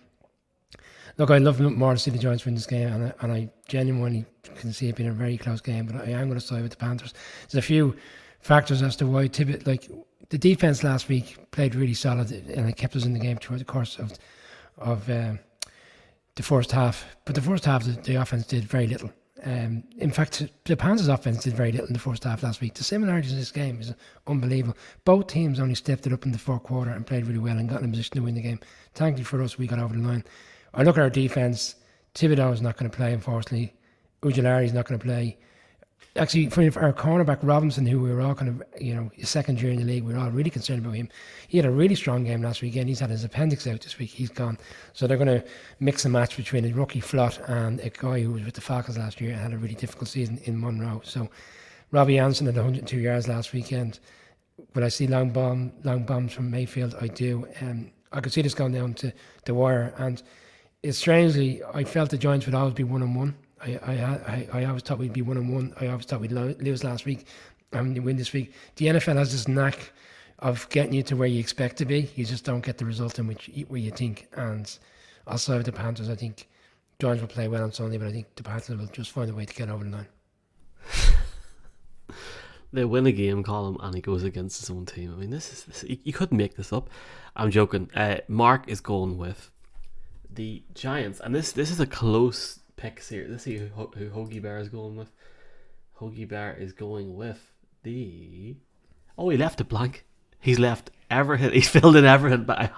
Look, I'd love more to see the Giants win this game, and I genuinely can see it being a very close game, but I am going to side with the Panthers. There's a few factors as to why the defense last week played really solid and it kept us in the game throughout the course of the first half. But the first half, the offense did very little. In fact, the Panthers' offense did very little in the first half last week. The similarities in this game is unbelievable. Both teams only stepped it up in the fourth quarter and played really well and got in a position to win the game. Thankfully for us, we got over the line. I look at our defense. Thibodeau is not going to play, unfortunately. Ujulari is not going to play. Actually, for our cornerback Robinson, who we were all kind of, his second year in the league, we were all really concerned about him. He had a really strong game last weekend. He's had his appendix out this week. He's gone. So they're going to mix and match between a rookie Flott and a guy who was with the Falcons last year and had a really difficult season in Monroe. So Robbie Anderson had 102 yards last weekend. Will I see long bombs from Mayfield? I do. I could see this going down to the wire. And it's strangely, I felt the Giants would always be 1-1. I always thought we'd be 1-1. I always thought we'd lose last week and win this week. The NFL has this knack of getting you to where you expect to be. You just don't get the result in where you think. And I'll side with the Panthers. I think Giants will play well on Sunday, but I think the Panthers will just find a way to get over the line. They win a game, Colin, and he goes against his own team. I mean, this you couldn't make this up. I'm joking. Mark is going with the Giants, and this is a close pick here. Let's see who Hoagie Bear is going with. Hoagie Bear is going with the... Oh, he left it blank. He's left everything. He's filled in everything, but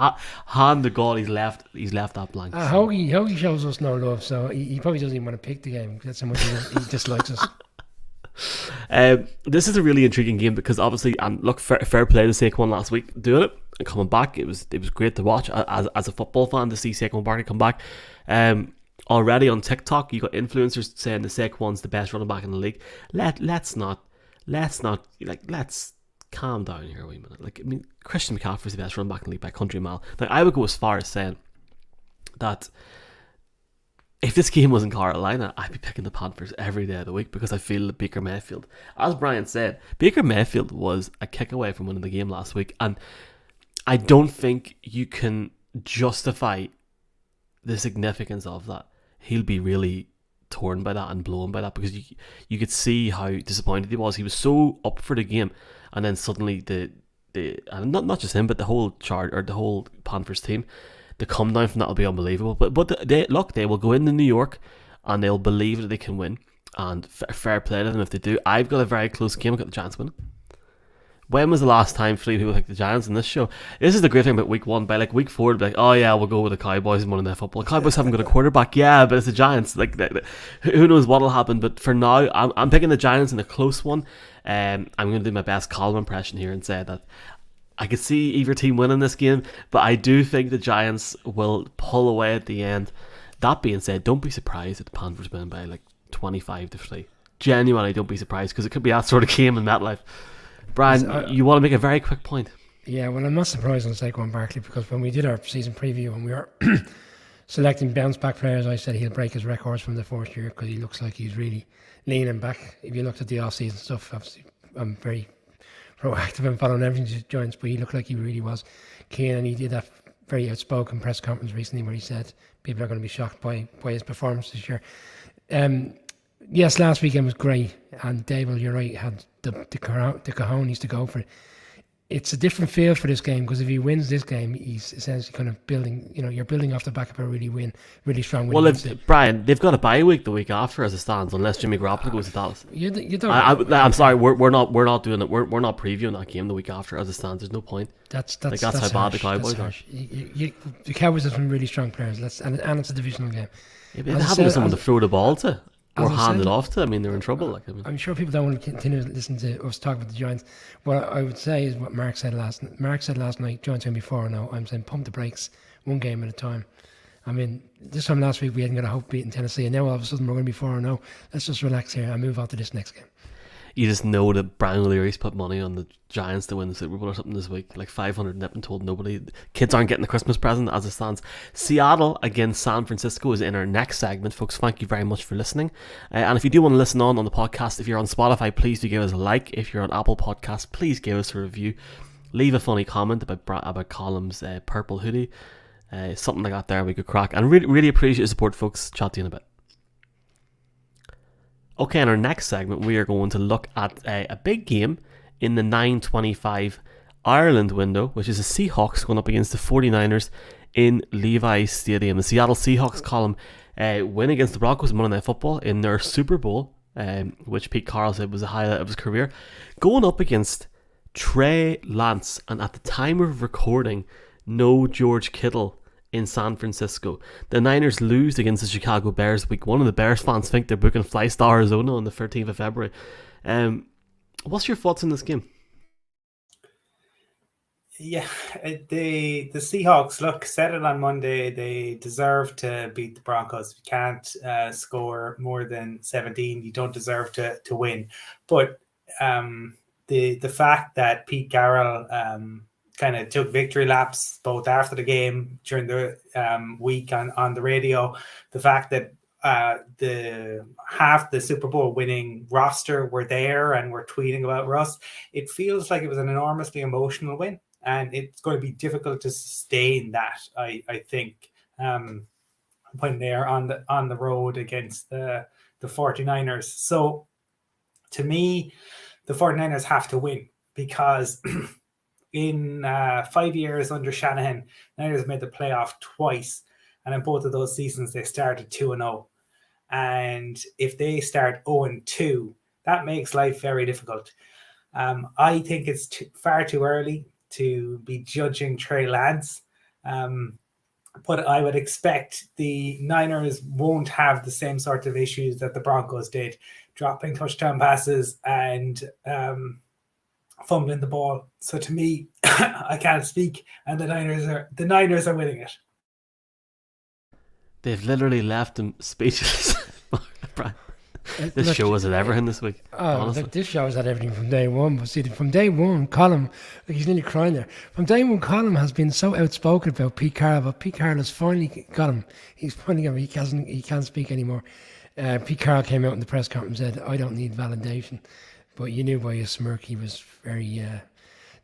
hand to God, he's left that blank. Hoagie shows us no love, so he probably doesn't even want to pick the game. That's how much he dislikes us. This is a really intriguing game because obviously, and look, fair play to Saquon last week doing it and coming back. It was great to watch as a football fan to see Saquon Barkley come back. Already on TikTok, you got influencers saying the Saquon's the best running back in the league. Let's calm down here a wee minute. Like, I mean, Christian McCaffrey's the best running back in the league by a country mile. Now, I would go as far as saying that if this game was in Carolina, I'd be picking the Panthers every day of the week because I feel that Baker Mayfield, as Brian said, Baker Mayfield was a kick away from winning the game last week, and I don't think you can justify the significance of that. He'll be really torn by that and blown by that because you could see how disappointed he was. He was so up for the game, and then suddenly the and not just him, but the whole the whole Panthers team, the come down from that will be unbelievable. But they will go into New York and they'll believe that they can win. And fair play to them if they do. I've got a very close game. I've got the Giants winning. When was the last time 3 people picked the Giants in this show? This is the great thing about week 1. By like week 4, it'll be like, oh yeah, we'll go with the Cowboys and Monday Night Football. The Cowboys haven't got a quarterback, yeah, but it's the Giants. Like, who knows what'll happen? But for now, I'm picking the Giants in a close one. I'm going to do my best Colin impression here and say that I could see either team winning this game, but I do think the Giants will pull away at the end. That being said, don't be surprised if the Panthers win by like 25-3. Genuinely, don't be surprised, because it could be that sort of game in MetLife. Brian, you want to make a very quick point? Yeah, well, I'm not surprised on Saquon Barkley, because when we did our season preview and we were selecting bounce back players, I said he'll break his records from the first year, because he looks like he's really leaning back. If you looked at the off-season stuff, obviously I'm very proactive in following everything to Giants, but he looked like he really was keen, and he did that very outspoken press conference recently where he said people are going to be shocked by his performance this year. Yes, last weekend was great, and Dable, you're right, had the cojones to go for it. It's a different feel for this game, because if he wins this game, he's essentially kind of building, you're building off the back of a really strong win. Well, Brian, they've got a bye week the week after as it stands, unless Jimmy Garoppolo goes to Dallas. You don't. I'm sorry, we're not doing it. We're not previewing that game the week after as it stands. There's no point. That's how bad the Cowboys are. The Cowboys have some really strong players, and it's a divisional game. Yeah, but they have someone to throw the ball to. Or hand it off to. I mean, they're in trouble. I'm sure people don't want to continue to listen to us talk about the Giants. What I would say is what Mark said last night. Mark said last night, Giants going to be 4-0. I'm saying pump the brakes, one game at a time. I mean, this time last week we hadn't got a hope beating Tennessee, and now all of a sudden we're going to be 4-0. Let's just relax here and move on to this next game. You just know that Brian O'Leary's put money on the Giants to win the Super Bowl or something this week, like 500 nip, and told nobody. Kids aren't getting a Christmas present as it stands. Seattle against San Francisco is in our next segment, folks. Thank you very much for listening. And if you do want to listen on the podcast, if you're on Spotify, please do give us a like. If you're on Apple Podcasts, please give us a review. Leave a funny comment about Column's purple hoodie. Something like that there, we could crack. And really appreciate your support, folks. Chat to you in a bit. Okay, in our next segment, we are going to look at a big game in the 9:25 Ireland window, which is the Seahawks going up against the 49ers in Levi's Stadium. The Seattle Seahawks column win against the Broncos in Monday Night Football in their Super Bowl, which Pete Carroll said was a highlight of his career, going up against Trey Lance, and at the time of recording, no George Kittle in San Francisco. The Niners lose against the Chicago Bears week 1, and the Bears fans think they're booking flights to Arizona on the 13th of February. What's your thoughts on this game? Yeah, the Seahawks, look, said it on Monday, they deserve to beat the Broncos. You can't score more than 17. You don't deserve to win. But the fact that Pete Carroll kind of took victory laps both after the game, during the week on the radio, the fact that the half the Super Bowl winning roster were there and were tweeting about Russ, it feels like it was an enormously emotional win, and it's going to be difficult to sustain that, I think, when they're on the road against the 49ers. So to me, the 49ers have to win, because in 5 years under Shanahan, Niners made the playoff twice, and in both of those seasons they started 2-0. And if they start 0-2, that makes life very difficult. I think it's far too early to be judging Trey Lance, but I would expect the Niners won't have the same sort of issues that the Broncos did, dropping touchdown passes and fumbling the ball. So to me, I can't speak, and the Niners are winning it. They've literally left him speechless. This show was at everything this week. This show has had everything from day one. But see, from day one, Colm, he's nearly crying there. From day one, Colm has been so outspoken about Pete Carroll, but Pete Carroll has finally got him. He's finally got him. He can't speak anymore. Pete Carroll came out in the press conference and said, "I don't need validation," but you knew by his smirk he was very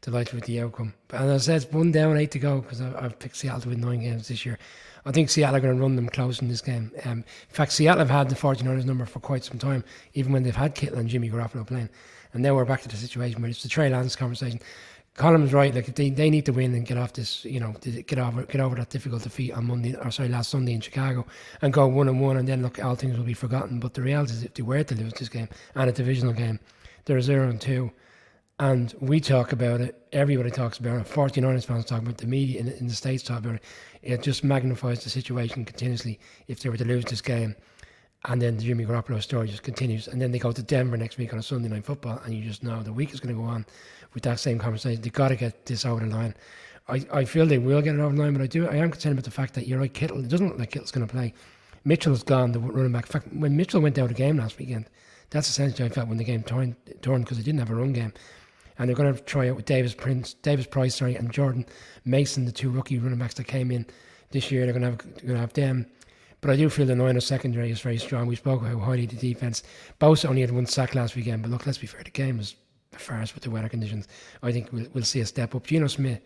delighted with the outcome. And as I said, 1 down, 8 to go, because I've picked Seattle to win 9 games this year. I think Seattle are going to run them close in this game. In fact, Seattle have had the 49ers number for quite some time, even when they've had Kittle and Jimmy Garoppolo playing. And now we're back to the situation where it's the Trey Lance conversation. Colm's right. Like they need to win and get off this, get over that difficult defeat on last Sunday in Chicago, and go 1-1, and then look, all things will be forgotten. But the reality is, if they were to lose this game and a divisional game, they're 0-2. And we talk about it, everybody talks about it, 49ers fans talk about it, the media in the States talk about it. It just magnifies the situation continuously if they were to lose this game. And then the Jimmy Garoppolo story just continues. And then they go to Denver next week on a Sunday Night Football, and you just know the week is going to go on with that same conversation. They've got to get this over the line. I feel they will get it over the line, but I am concerned about the fact that you're right, Kittle, it doesn't look like Kittle's going to play. Mitchell's gone, the running back. In fact, when Mitchell went out of the game last weekend, that's essentially I felt when the game turned because they didn't have a run game. And they're going to try out with Davis Price, and Jordan Mason, the two rookie running backs that came in this year. They're going to have them. But I do feel the Niners secondary is very strong. We spoke about how highly the defense. Bosa only had one sack last weekend, but look, let's be fair, the game was a farce with the weather conditions. I think we'll see a step up. Geno Smith,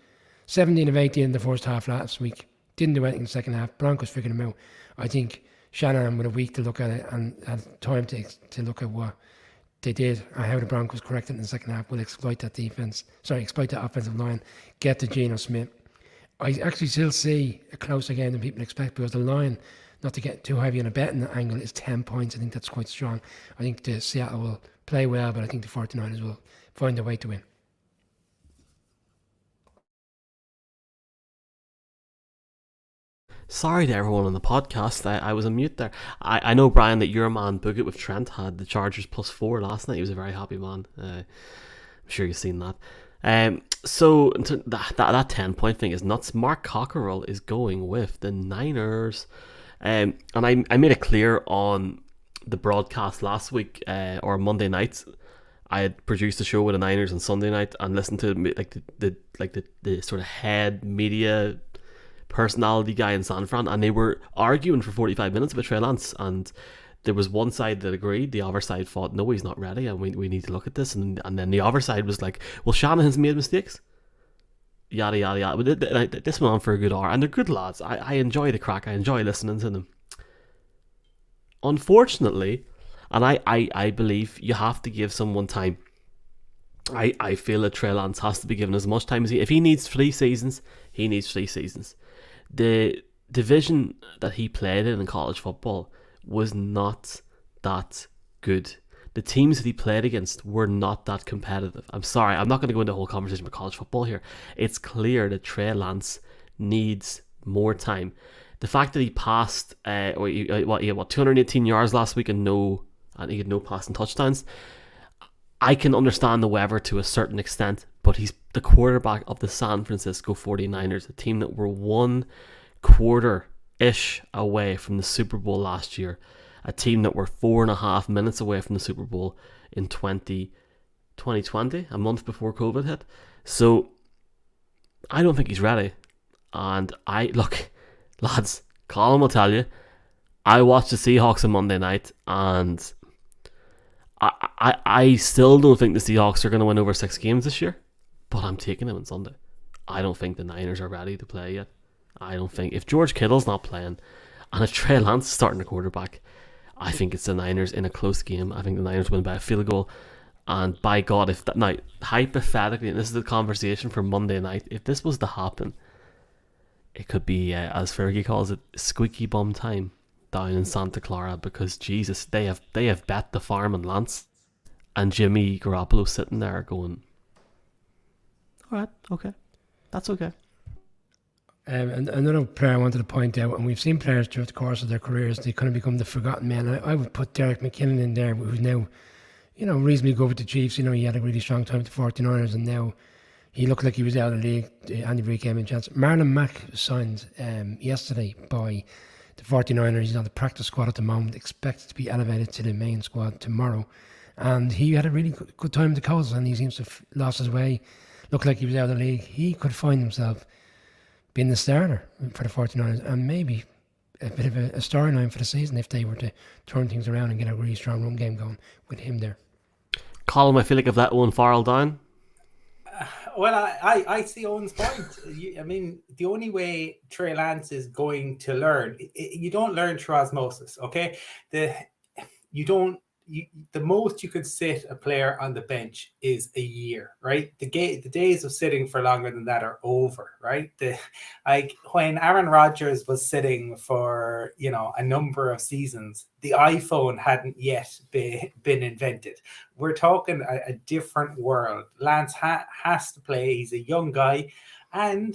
17 of 18 in the first half last week. Didn't do anything in the second half. Broncos figured him out. I think Shanahan with a week to look at it and had time to look at what they did and how the Broncos corrected in the second half will exploit that offensive line, get to Geno Smith. I actually still see a closer game than people expect because the line, not to get too heavy on a betting angle, is 10 points. I think that's quite strong. I think the Seattle will play well, but I think the 49ers will find a way to win. Sorry to everyone on the podcast. I was on mute there. I know, Brian, that your man Book It with Trent had the Chargers +4 last night. He was a very happy man. I'm sure you've seen that. So that 10-point thing is nuts. Mark Cockerell is going with the Niners. And I made it clear on the broadcast last week or Monday night. I had produced a show with the Niners on Sunday night and listened to the sort of head media personality guy in San Fran, and they were arguing for 45 minutes about Trey Lance, and there was one side that agreed, the other side thought no, he's not ready and we need to look at this, and then the other side was like, well, Shanahan's made mistakes, yada yada yada. But this went on for a good hour, and they're good lads. I enjoy the crack, I enjoy listening to them. Unfortunately, and I believe you have to give someone time. I feel that Trey Lance has to be given as much time as if he needs 3 seasons, he needs 3 seasons. The division that he played in college football was not that good. The teams that he played against were not that competitive. I'm sorry, I'm not going to go into a whole conversation about college football here. It's clear that Trey Lance needs more time. The fact that he passed 218 yards last week and he had no passing touchdowns, I can understand the weather to a certain extent, but he's the quarterback of the San Francisco 49ers, a team that were 1 quarter-ish away from the Super Bowl last year, a team that were 4.5 minutes away from the Super Bowl in 2020, a month before COVID hit. So I don't think he's ready. And look, lads, Colin will tell you, I watched the Seahawks on Monday night, and I still don't think the Seahawks are going to win over 6 games this year, but I'm taking them on Sunday. I don't think the Niners are ready to play yet. I don't think, if George Kittle's not playing and if Trey Lance is starting the quarterback, I think it's the Niners in a close game. I think the Niners win by a field goal, and by God, if that, now hypothetically, and this is the conversation for Monday night, if this was to happen, it could be, as Fergie calls it, squeaky bum time down in Santa Clara, because Jesus, they have bet the farm on Lance, and Jimmy Garoppolo sitting there going, alright, okay, that's okay. And another player I wanted to point out, and we've seen players throughout the course of their careers, they kind of become the forgotten man. I would put Derek McKinnon in there, who's now, reasonably good with the Chiefs. He had a really strong time with the 49ers, and now he looked like he was out of the league. Andy Reid gave him a chance. Marlon Mack signed yesterday by the 49ers. He's on the practice squad at the moment, expected to be elevated to the main squad tomorrow. And he had a really good time with the Colts, and he seems to have lost his way. Looked like he was out of the league. He could find himself being the starter for the 49ers, and maybe a bit of a storyline for the season if they were to turn things around and get a really strong run game going with him there. Colin, I feel like I've let Owen Farrell down. Well, I see Owen's point. The only way Trey Lance is going to learn, you don't learn through osmosis, okay? The most you could sit a player on the bench is a year, right? The days of sitting for longer than that are over, right? When Aaron Rodgers was sitting for a number of seasons, the iPhone hadn't yet been invented. We're talking a different world. Lance has to play. He's a young guy, and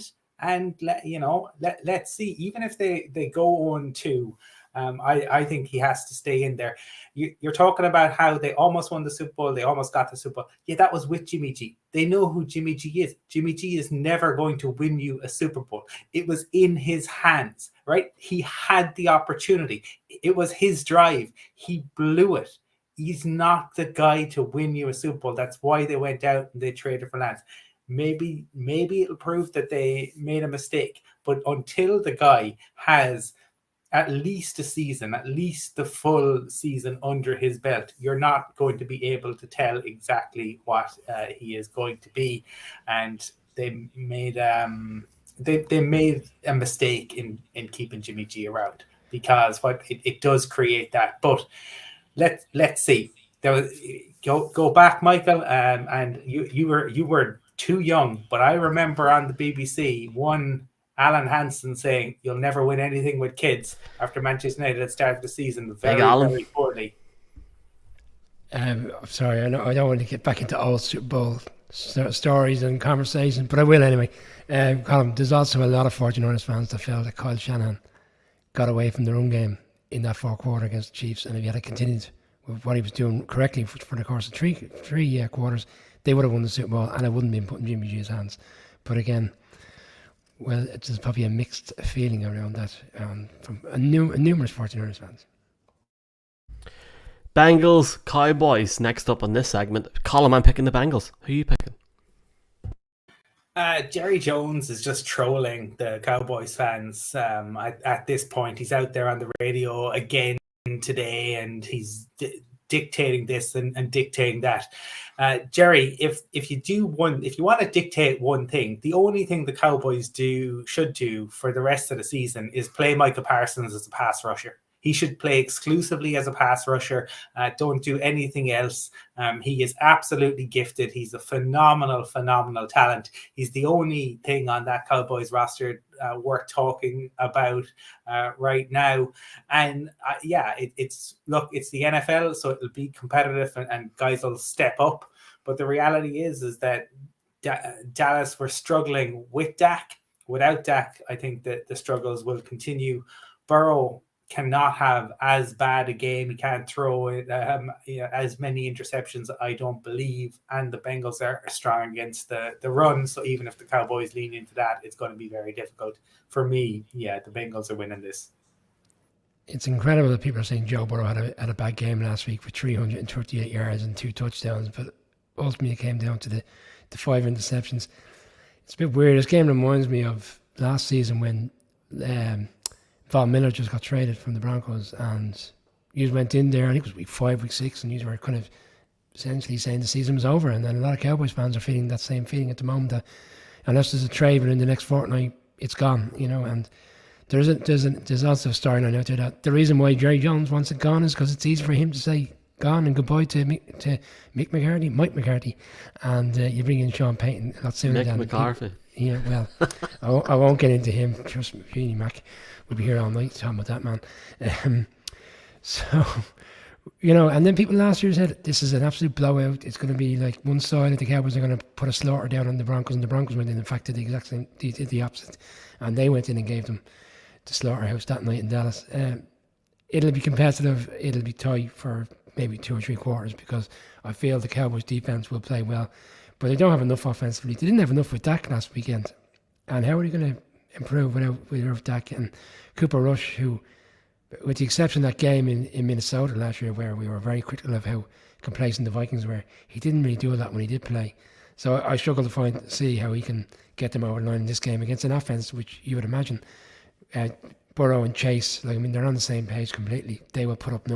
let's see. Even if they go on to. I think he has to stay in there. You're talking about how they almost won the Super Bowl. They almost got the Super Bowl. Yeah, that was with Jimmy G. They know who Jimmy G is. Jimmy G is never going to win you a Super Bowl. It was in his hands, right? He had the opportunity. it was his drive. He blew it. He's not the guy to win you a Super Bowl. That's why they went out and they traded for Lance. Maybe it'll prove that they made a mistake. But until the guy has at least a season, at least the full season under his belt, you're not going to be able to tell exactly what he is going to be. And they made they made a mistake in keeping Jimmy G around, because what it does create that. But let's see. Go back, Michael, and you were too young, but I remember on the BBC one Alan Hansen saying you'll never win anything with kids after Manchester United had started the season very poorly. I'm sorry, I don't want to get back into old Super Bowl stories and conversations, but I will anyway. Colin, there's also a lot of 49ers fans that felt that Kyle Shanahan got away from the run game in that fourth quarter against the Chiefs, and if he had continued with what he was doing correctly for the course of three quarters, they would have won the Super Bowl, and it wouldn't have been put in Jimmy G's hands. But again, well, there's probably a mixed feeling around that from numerous 49ers fans. Bengals, Cowboys, next up on this segment. Colin, I'm picking the Bengals. Who are you picking? Jerry Jones is just trolling the Cowboys fans at this point. He's out there on the radio again today, and he's dictating this and dictating that. Jerry, if you want to dictate one thing, the only thing the Cowboys should do for the rest of the season is play Micah Parsons as a pass rusher. He should play exclusively as a pass rusher. Don't do anything else. He is absolutely gifted. He's a phenomenal talent. He's the only thing on that Cowboys roster worth talking about right now. And it's the NFL, so it'll be competitive and guys will step up. But the reality is that Dallas were struggling with Dak. Without Dak, I think that the struggles will continue. Burrow cannot have as bad a game. He can't throw it as many interceptions, I don't believe. And the Bengals are strong against the run. So even if the Cowboys lean into that, it's going to be very difficult. For me, the Bengals are winning this. It's incredible that people are saying Joe Burrow had a bad game last week for 338 yards and 2 touchdowns, but ultimately it came down to the 5 interceptions. It's a bit weird. This game reminds me of last season when Von Miller just got traded from the Broncos, and you went in there, I think it was week 5, week 6, and you were kind of essentially saying the season was over. And then a lot of Cowboys fans are feeling that same feeling at the moment, that unless there's a trade within the next fortnight, it's gone, And there's also a storyline out there that the reason why Jerry Jones wants it gone is because it's easy for him to say gone and goodbye to Mike McCarthy, and you bring in Sean Payton a lot sooner than McCarthy. Yeah, well, I won't get into him. Trust me, Jeannie Mac would be here all night talking about that man. So, and then people last year said this is an absolute blowout. It's going to be like one side of the Cowboys are going to put a slaughter down on the Broncos, and the Broncos went in. In fact, did the exact same, they did the opposite, and they went in and gave them the slaughterhouse that night in Dallas. It'll be competitive. It'll be tight for maybe 2 or 3 quarters, because I feel the Cowboys defense will play well, but they don't have enough offensively. They didn't have enough with Dak last weekend, and how are they going to improve without Dak? And Cooper Rush, who, with the exception of that game in Minnesota last year, where we were very critical of how complacent the Vikings were, he didn't really do that when he did play. So I struggle to see how he can get them over the line in this game against an offense which you would imagine Burrow and Chase, they're on the same page completely. They will put up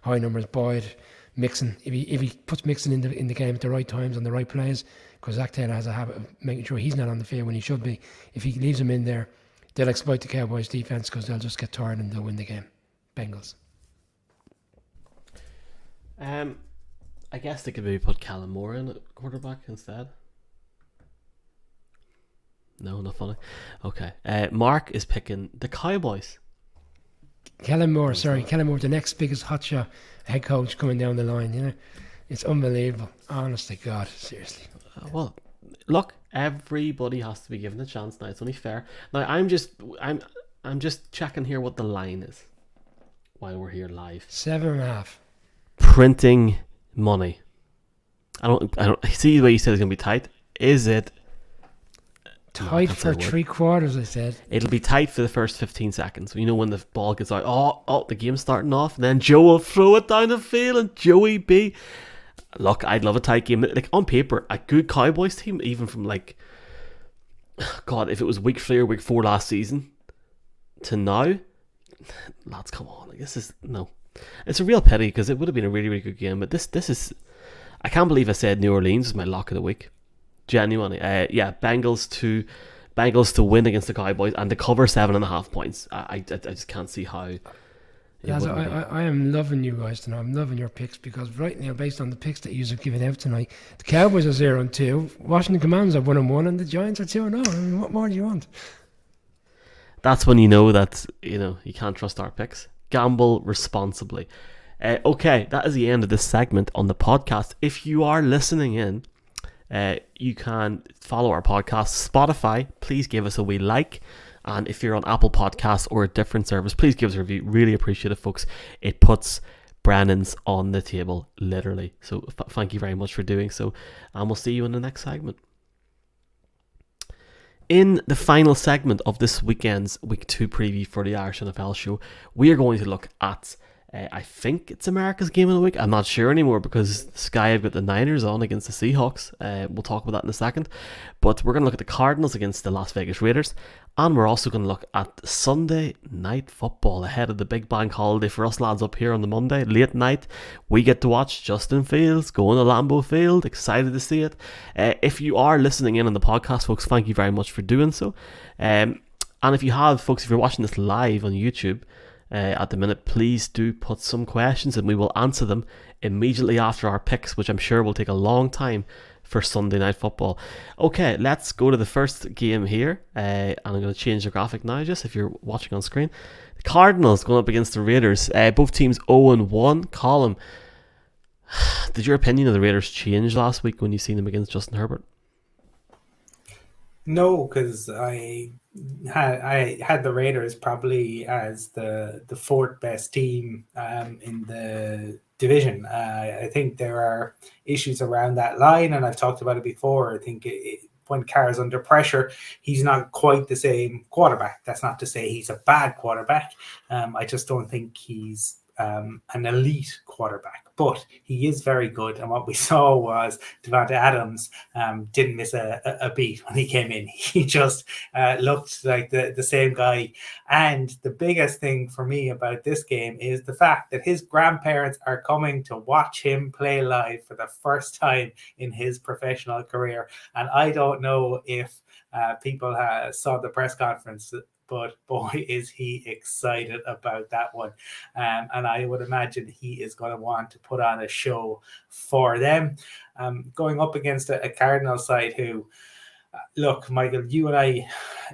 high numbers. Boyd, Mixon, if he puts Mixon in the game at the right times on the right plays, because Zach Taylor has a habit of making sure he's not on the field when he should be. If he leaves him in there, they'll exploit the Cowboys defense, because they'll just get tired and they'll win the game. Bengals. I guess they could maybe put Callum Moore in at quarterback instead. No, not funny. Okay. Mark is picking the Cowboys. Kellen Moore, the next biggest hotshot head coach coming down the line. It's unbelievable. Honest to God, seriously. Well, look, everybody has to be given a chance now. It's only fair. Now, I'm just checking here what the line is while we're here live. 7.5. Printing money. I don't see the way you said it's gonna be tight. Is it Tight for 3 quarters, I said. It'll be tight for the first 15 seconds. You know, when the ball gets out, the game's starting off, and then Joe will throw it down the field, and Joey B. Look, I'd love a tight game. Like, on paper, a good Cowboys team, even from, like, God, if it was week 3 or week 4 last season to now, lads, come on. Like, this is, no. It's a real pity, because it would have been a really, really good game. But this is, I can't believe I said New Orleans is my lock of the week. Genuinely. Bengals to win against the Cowboys and to cover 7.5 points. I just can't see how. Guys, I am loving you guys tonight. I'm loving your picks, because right now, based on the picks that you have given out tonight, the Cowboys are 0-2, Washington Commanders are 1-1, and the Giants are 2-0. I mean, what more do you want? That's when you know that, you know, you can't trust our picks. Gamble responsibly. Okay, that is the end of this segment on the podcast. If you are listening in, you can follow our podcast Spotify. Please give us a wee like, and if you're on Apple Podcasts or a different service, please give us a review. Really appreciate it, folks. It puts Brennan's on the table, literally. So thank you very much for doing so, and we'll see you in the next segment. In the final segment of this weekend's Week 2 preview for the Irish NFL show, we are going to look at I think it's America's game of the week. I'm not sure anymore, because Sky have got the Niners on against the Seahawks. We'll talk about that in a second. But we're going to look at the Cardinals against the Las Vegas Raiders. And we're also going to look at Sunday night football ahead of the big bank holiday for us lads up here on the Monday. Late night, we get to watch Justin Fields going to Lambeau Field. Excited to see it. If you are listening in on the podcast, folks, thank you very much for doing so. And if you have, folks, if you're watching this live on YouTube, at the minute, please do put some questions and we will answer them immediately after our picks, which I'm sure will take a long time for Sunday night football. Okay, let's go to the first game here, and I'm going to change the graphic now, just if you're watching on screen. The Cardinals going up against the Raiders, both teams 0-1. Colin, did your opinion of the Raiders change last week when you seen them against Justin Herbert? No, because I had the Raiders probably as the fourth best team in the division. I think there are issues around that line, and I've talked about it before. I think when Carr's under pressure, he's not quite the same quarterback. That's not to say he's a bad quarterback. I just don't think he's an elite quarterback, but he is very good. And what we saw was Devontae Adams didn't miss a beat when he came in. He just looked like the same guy. And the biggest thing for me about this game is the fact that his grandparents are coming to watch him play live for the first time in his professional career. And I don't know if people saw the press conference, but boy, is he excited about that one. And I would imagine he is going to want to put on a show for them. Going up against a Cardinal side who, look, Michael, you and I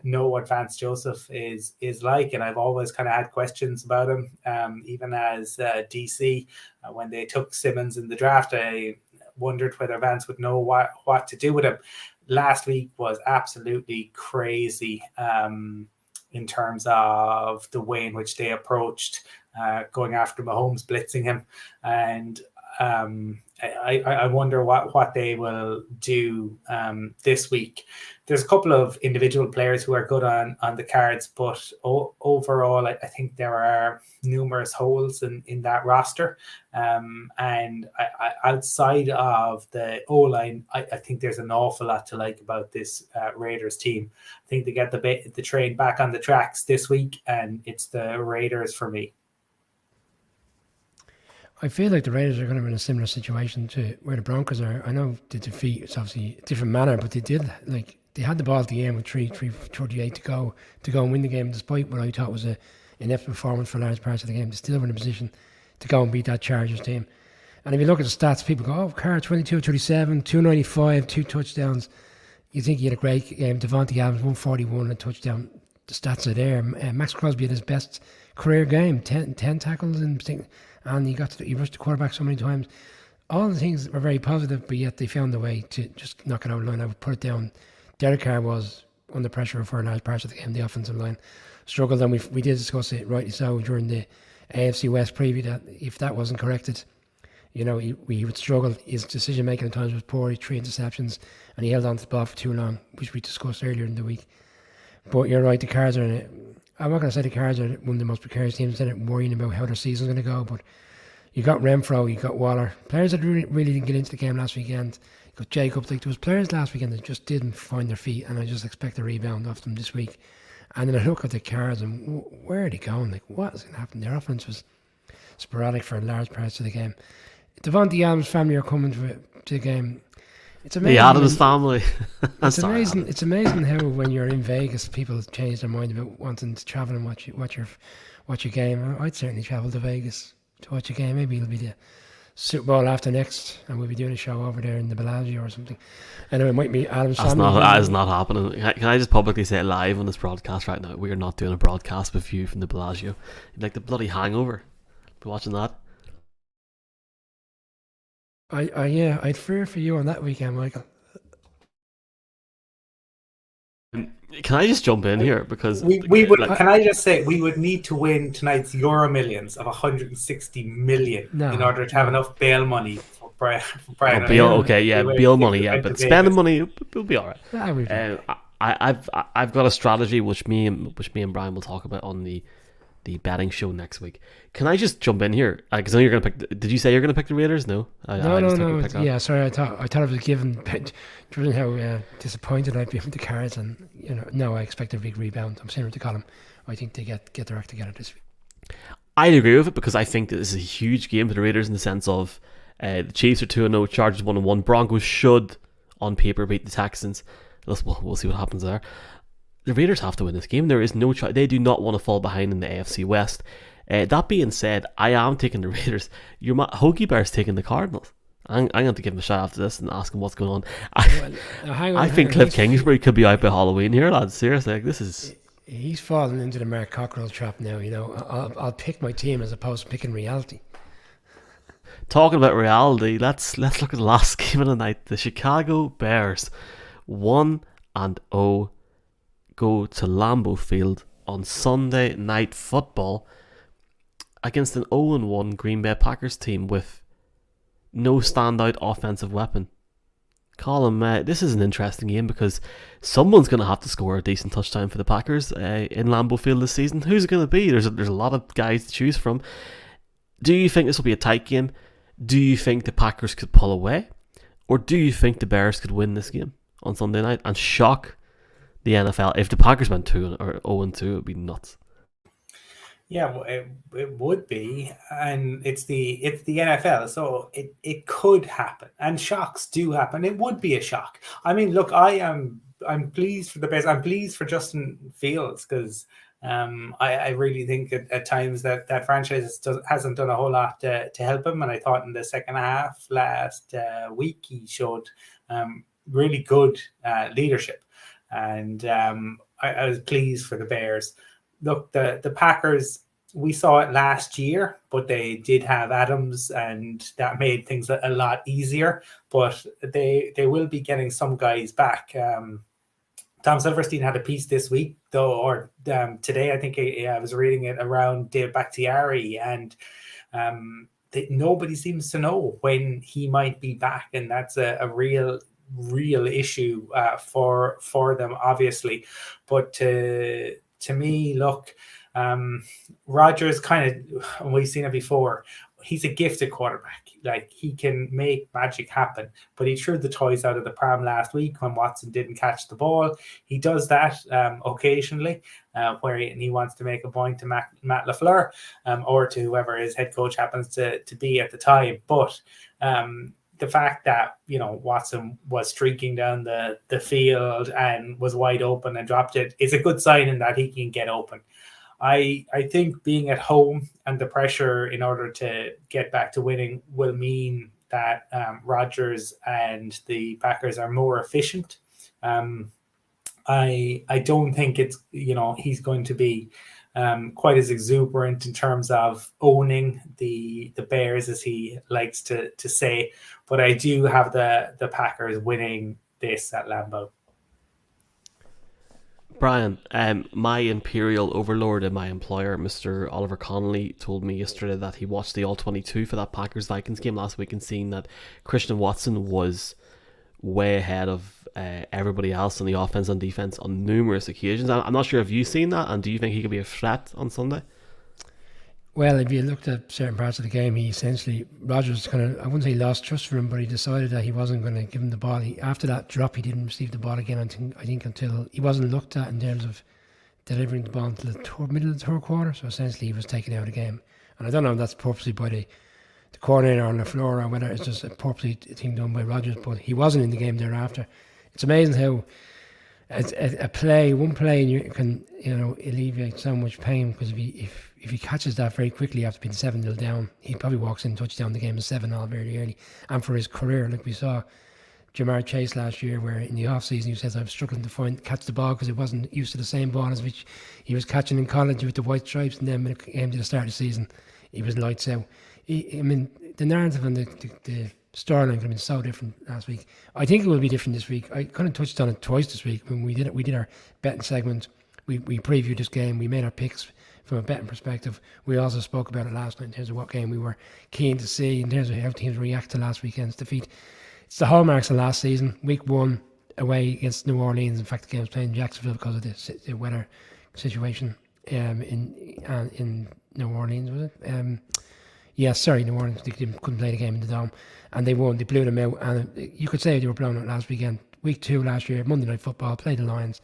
know what Vance Joseph is like, and I've always kind of had questions about him. Even as DC, when they took Simmons in the draft, I wondered whether Vance would know what to do with him. Last week was absolutely crazy. In terms of the way in which they approached going after Mahomes, blitzing him. And I wonder what they will do this week. There's a couple of individual players who are good on the cards, but overall, I think there are numerous holes in that roster. And outside of the O-line, I think there's an awful lot to like about this Raiders team. I think they get the train back on the tracks this week, and it's the Raiders for me. I feel like the Raiders are going to be in a similar situation to where the Broncos are. I know the defeat is obviously a different manner, but they had the ball at the end with 3:38 to go and win the game, despite what I thought was an inept performance for large parts of the game. They still were in a position to go and beat that Chargers team. And if you look at the stats, people go, oh, Carr 22-37, 295, 2 touchdowns. You think he had a great game. Devontae Adams 141, a touchdown. The stats are there. Max Crosby had his best career game, 10 tackles and he rushed the quarterback so many times. All the things were very positive, but yet they found a way to just knock it out of the line. I would put it down. Derek Carr was under pressure for a large part of the game. The offensive line struggled, and we did discuss it rightly so during the AFC West preview that if that wasn't corrected, he would struggle. His decision making at times was poor. He 3 interceptions, and he held on to the ball for too long, which we discussed earlier in the week. But you're right, the Cards are in it. I'm not going to say the Cards are one of the most precarious teams in it, worrying about how their season's going to go. But you got Renfro, you got Waller, players that really didn't get into the game last weekend. You got Jacobs. Like, there was players last weekend that just didn't find their feet, and I just expect a rebound off them this week. And then I look at the Cards and where are they going? Like, what is going to happen? Their offense was sporadic for large parts of the game. Devontae Adams' family are coming to the game. It's amazing. The Adams family. It's amazing. It's amazing how when you're in Vegas, people change their mind about wanting to travel and watch your game. I'd certainly travel to Vegas to watch a game. Maybe it'll be the Super Bowl after next, and we'll be doing a show over there in the Bellagio or something. Anyway, it might be Adam's family. That is not happening. Can I just publicly say it live on this broadcast right now? We are not doing a broadcast with you from the Bellagio. Like the bloody Hangover. Be watching that. I'd fear for you on that weekend, Michael. Can I just jump in here because we would? Can I just say we would need to win tonight's Euro Millions of 160 million in order to have enough bail money for Brian. Bail money, yeah, but spending money will be all right. I've got a strategy which me and Brian will talk about on the betting show next week. Can I just jump in here? Because I know you're going to pick. Did you say you're going to pick the Raiders? No. No. Yeah, sorry. I thought it was given. Given how disappointed I'd be with the Cards, and no, I expect a big rebound. I'm similar to Colin. I think they get their act together this week. I agree with it because I think that this is a huge game for the Raiders in the sense of the Chiefs are 2-0, Chargers 1-1. Broncos should, on paper, beat the Texans. We'll see what happens there. The Raiders have to win this game. There is no choice. They do not want to fall behind in the AFC West. That being said, I am taking the Raiders. Hoagie Bear's taking the Cardinals. I'm going to give him a shout after this and ask him what's going on. I think Cliff Kingsbury could be out by Halloween here, lads. Seriously, this is... He's fallen into the Mark Cockrell trap now. I'll pick my team as opposed to picking reality. Talking about reality, let's look at the last game of the night. The Chicago Bears 1-0 go to Lambeau Field on Sunday Night Football against an 0-1 Green Bay Packers team with no standout offensive weapon. Colin, this is an interesting game because someone's going to have to score a decent touchdown for the Packers in Lambeau Field this season. Who's it going to be? There's a lot of guys to choose from. Do you think this will be a tight game? Do you think the Packers could pull away? Or do you think the Bears could win this game on Sunday night and shock the NFL? If the Packers went 2 or 0-2, it would be nuts. Yeah, well, it would be, and it's the NFL, so it could happen, and shocks do happen. It would be a shock. I mean, look, I'm pleased for the Bears. I'm pleased for Justin Fields because I really think at times that franchise hasn't done a whole lot to help him, and I thought in the second half last week he showed really good leadership, and I was pleased for the Bears. Look, the Packers, we saw it last year, but they did have Adams, and that made things a lot easier. But they will be getting some guys back. Tom Silverstein had a piece this week, though, or today, I think I was reading it around Dave Bakhtiari, and nobody seems to know when he might be back, and that's a real issue for them, obviously. But to me, look, Rodgers and we've seen it before, he's a gifted quarterback. Like, he can make magic happen, but he threw the toys out of the pram last week when Watson didn't catch the ball. He does that occasionally where he wants to make a point to Matt LaFleur or to whoever his head coach happens to be at the time. But the fact that, Watson was streaking down the field and was wide open and dropped it is a good sign in that he can get open. I think being at home and the pressure in order to get back to winning will mean that Rodgers and the Packers are more efficient. I don't think it's, he's going to be quite as exuberant in terms of owning the Bears as he likes to say, but I do have the Packers winning this at Lambeau. Brian, my imperial overlord and my employer, Mr. Oliver Connolly, told me yesterday that he watched the All-22 for that Packers-Vikings game last week and seen that Christian Watson was way ahead of everybody else on the offense and defense on numerous occasions. I'm not sure if you've seen that, and do you think he could be a threat on Sunday? Well, if you looked at certain parts of the game, he essentially, Rodgers kind of, I wouldn't say lost trust for him, but he decided that he wasn't going to give him the ball. After that drop, he didn't receive the ball again, I think until he wasn't looked at in terms of delivering the ball until the middle of the third quarter. So essentially, he was taken out of the game. And I don't know if that's purposely by the coordinator on the floor or whether it's just a purposely thing done by Rodgers, but he wasn't in the game thereafter. It's amazing how one play, and you can alleviate so much pain, because if he catches that very quickly after being 7-0 down, he probably walks in touchdown. The game is 7-0 very early. And for his career, like we saw Jamar Chase last year, where in the off season he says, I'm struggling to catch the ball because it wasn't used to the same ball as which he was catching in college with the white stripes, and then when it came to the start of the season, he was lights out. I mean, the narrative and the storyline could have been so different last week. I think it will be different this week. I kind of touched on it twice this week when we did our betting segment. We previewed this game. We made our picks from a betting perspective. We also spoke about it last night in terms of what game we were keen to see, in terms of how teams react to last weekend's defeat. It's the hallmarks of last season. Week 1 away against New Orleans. In fact, the game was played in Jacksonville because of the weather situation in New Orleans, was it? New Orleans. They couldn't play the game in the Dome, and they won. They blew them out, and you could say they were blown out last weekend. Week 2 last year, Monday Night Football, played the Lions,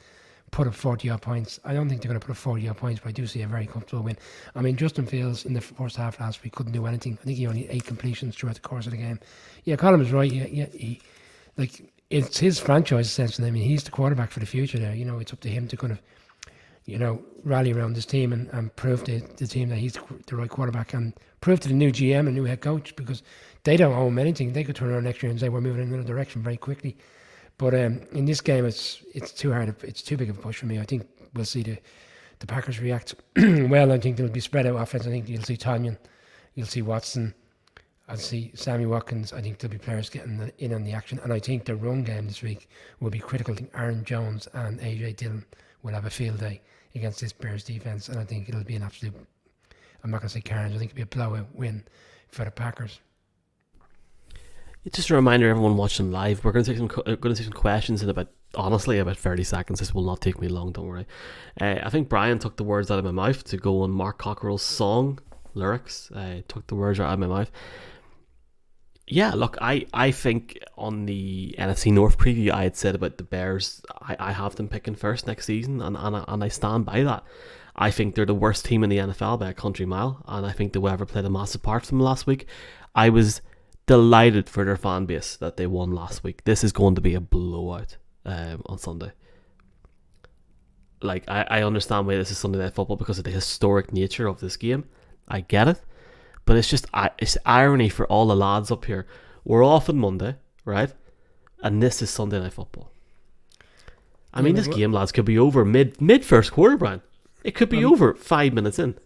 put up 40-odd points. I don't think they're going to put up 40-odd points, but I do see a very comfortable win. I mean, Justin Fields in the first half last week couldn't do anything. I think he only had 8 completions throughout the course of the game. Yeah, Colin was right. It's his franchise essentially. I mean, he's the quarterback for the future there. It's up to him to kind of, rally around this team and prove to the team that he's the right quarterback, and prove to the new GM and new head coach, because they don't owe him anything. They could turn around next year and say we're moving in another direction very quickly. But in this game, it's too hard. It's too big of a push for me. I think we'll see the Packers react well. I think they'll be spread out offense. I think you'll see Tonyan, you'll see Watson, I'll see Sammy Watkins. I think there'll be players getting in on the action, and I think the run game this week will be critical. I think Aaron Jones and AJ Dillon will have a field day against this Bears defense, and I think it'll be an absolute, I'm not going to say carnage, I think it'll be a blowout win for the Packers. Just a reminder, everyone watching live, we're going to take some questions in about 30 seconds. This will not take me long, don't worry. I think Brian took the words out of my mouth to go on Mark Cockerell's song lyrics. Took the words out of my mouth. Yeah, look, I think on the NFC North preview I had said about the Bears, I have them picking first next season, and I stand by that. I think they're the worst team in the NFL by a country mile, and I think they will ever played a massive part from last week. I was delighted for their fan base that they won last week. This is going to be a blowout on Sunday. Like, I understand why this is Sunday Night Football because of the historic nature of this game. I get it. But it's irony for all the lads up here. We're off on Monday, right? And this is Sunday Night Football. I mean, this game, lads, could be over mid first quarter, Brian. It could be over 5 minutes in.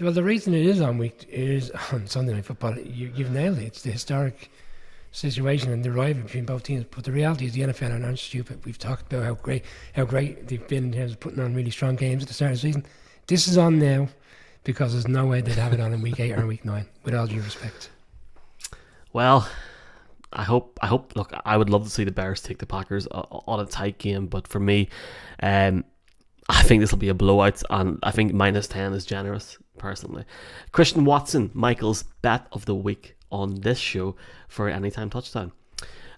Well, the reason it is on Sunday Night Football, you've nailed it. It's the historic situation and the rivalry between both teams. But the reality is the NFL aren't stupid. We've talked about how great they've been in terms of putting on really strong games at the start of the season. This is on now, because there's no way they'd have it on in week 8 or week 9, with all due respect. Well, I hope. Look, I would love to see the Bears take the Packers on a tight game, but for me, I think this will be a blowout, and I think -10 is generous, personally. Christian Watson, Michael's bet of the week on this show for Anytime Touchdown.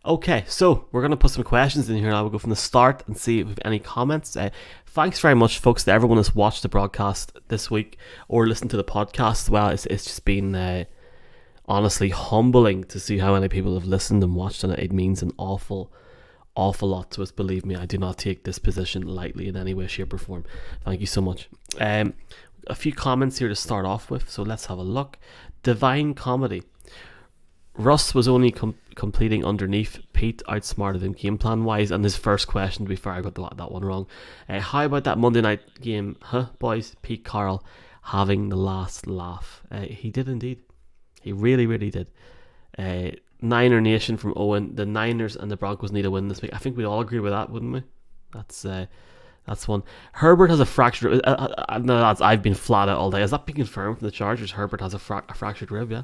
Okay, so we're going to put some questions in here now. We'll go from the start and see if we have any comments. Thanks very much, folks, to everyone who's watched the broadcast this week or listened to the podcast as well. It's just been honestly humbling to see how many people have listened and watched, and it means an awful lot to us. Believe me, I do not take this position lightly in any way, shape or form. Thank you so much. A few comments here to start off with, so let's have a look. Divine Comedy. Russ was only completing underneath. Pete outsmarted him game plan wise. And his first question, to be fair, I got that one wrong. How about that Monday night game, boys? Pete Carroll having the last laugh. He did indeed. He really, really did. Niner Nation from Owen. The Niners and the Broncos need a win this week. I think we'd all agree with that, wouldn't we? That's That's one. Herbert has a fractured. No, I've been flat out all day. Has that been confirmed from the Chargers? Herbert has a fractured rib. Yeah.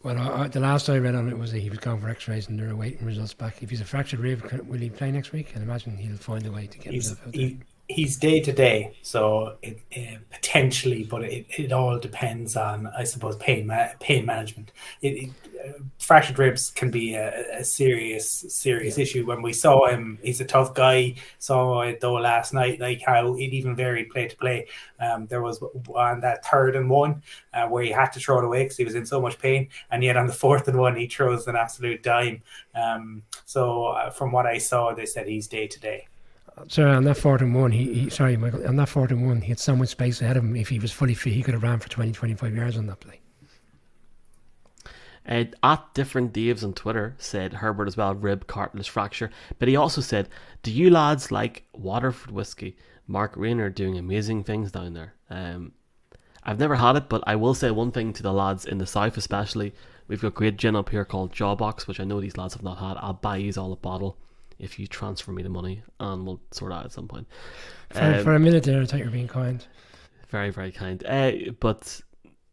Well, the last I read on it was that he was going for X-rays and they're awaiting results back. If he's a fractured rib, will he play next week? I imagine he'll find a way to get himself out there. He's day to day, so it potentially, but it all depends on, I suppose, pain management. Fractured ribs can be a serious issue. When we saw him, he's a tough guy. Saw it though last night, like how it even varied play to play. There was on that 3rd and 1 where he had to throw it away because he was in so much pain, and yet on the 4th and 1 he throws an absolute dime. So from what I saw, they said he's day to day. So on that 4th and 1, Michael, on that 4th and 1, he had so much space ahead of him. If he was fully fit, he could have ran for 20-25 yards on that play. At Different Daves on Twitter said Herbert as well, rib cartilage fracture. But he also said, do you lads like Waterford whiskey? Mark Rayner doing amazing things down there. I've never had it, but I will say one thing to the lads in the south especially. We've got great gin up here called Jawbox, which I know these lads have not had. I'll buy you all a bottle if you transfer me the money, and we'll sort it out at some point. For a minute there, I thought you were being kind. Very, very kind. But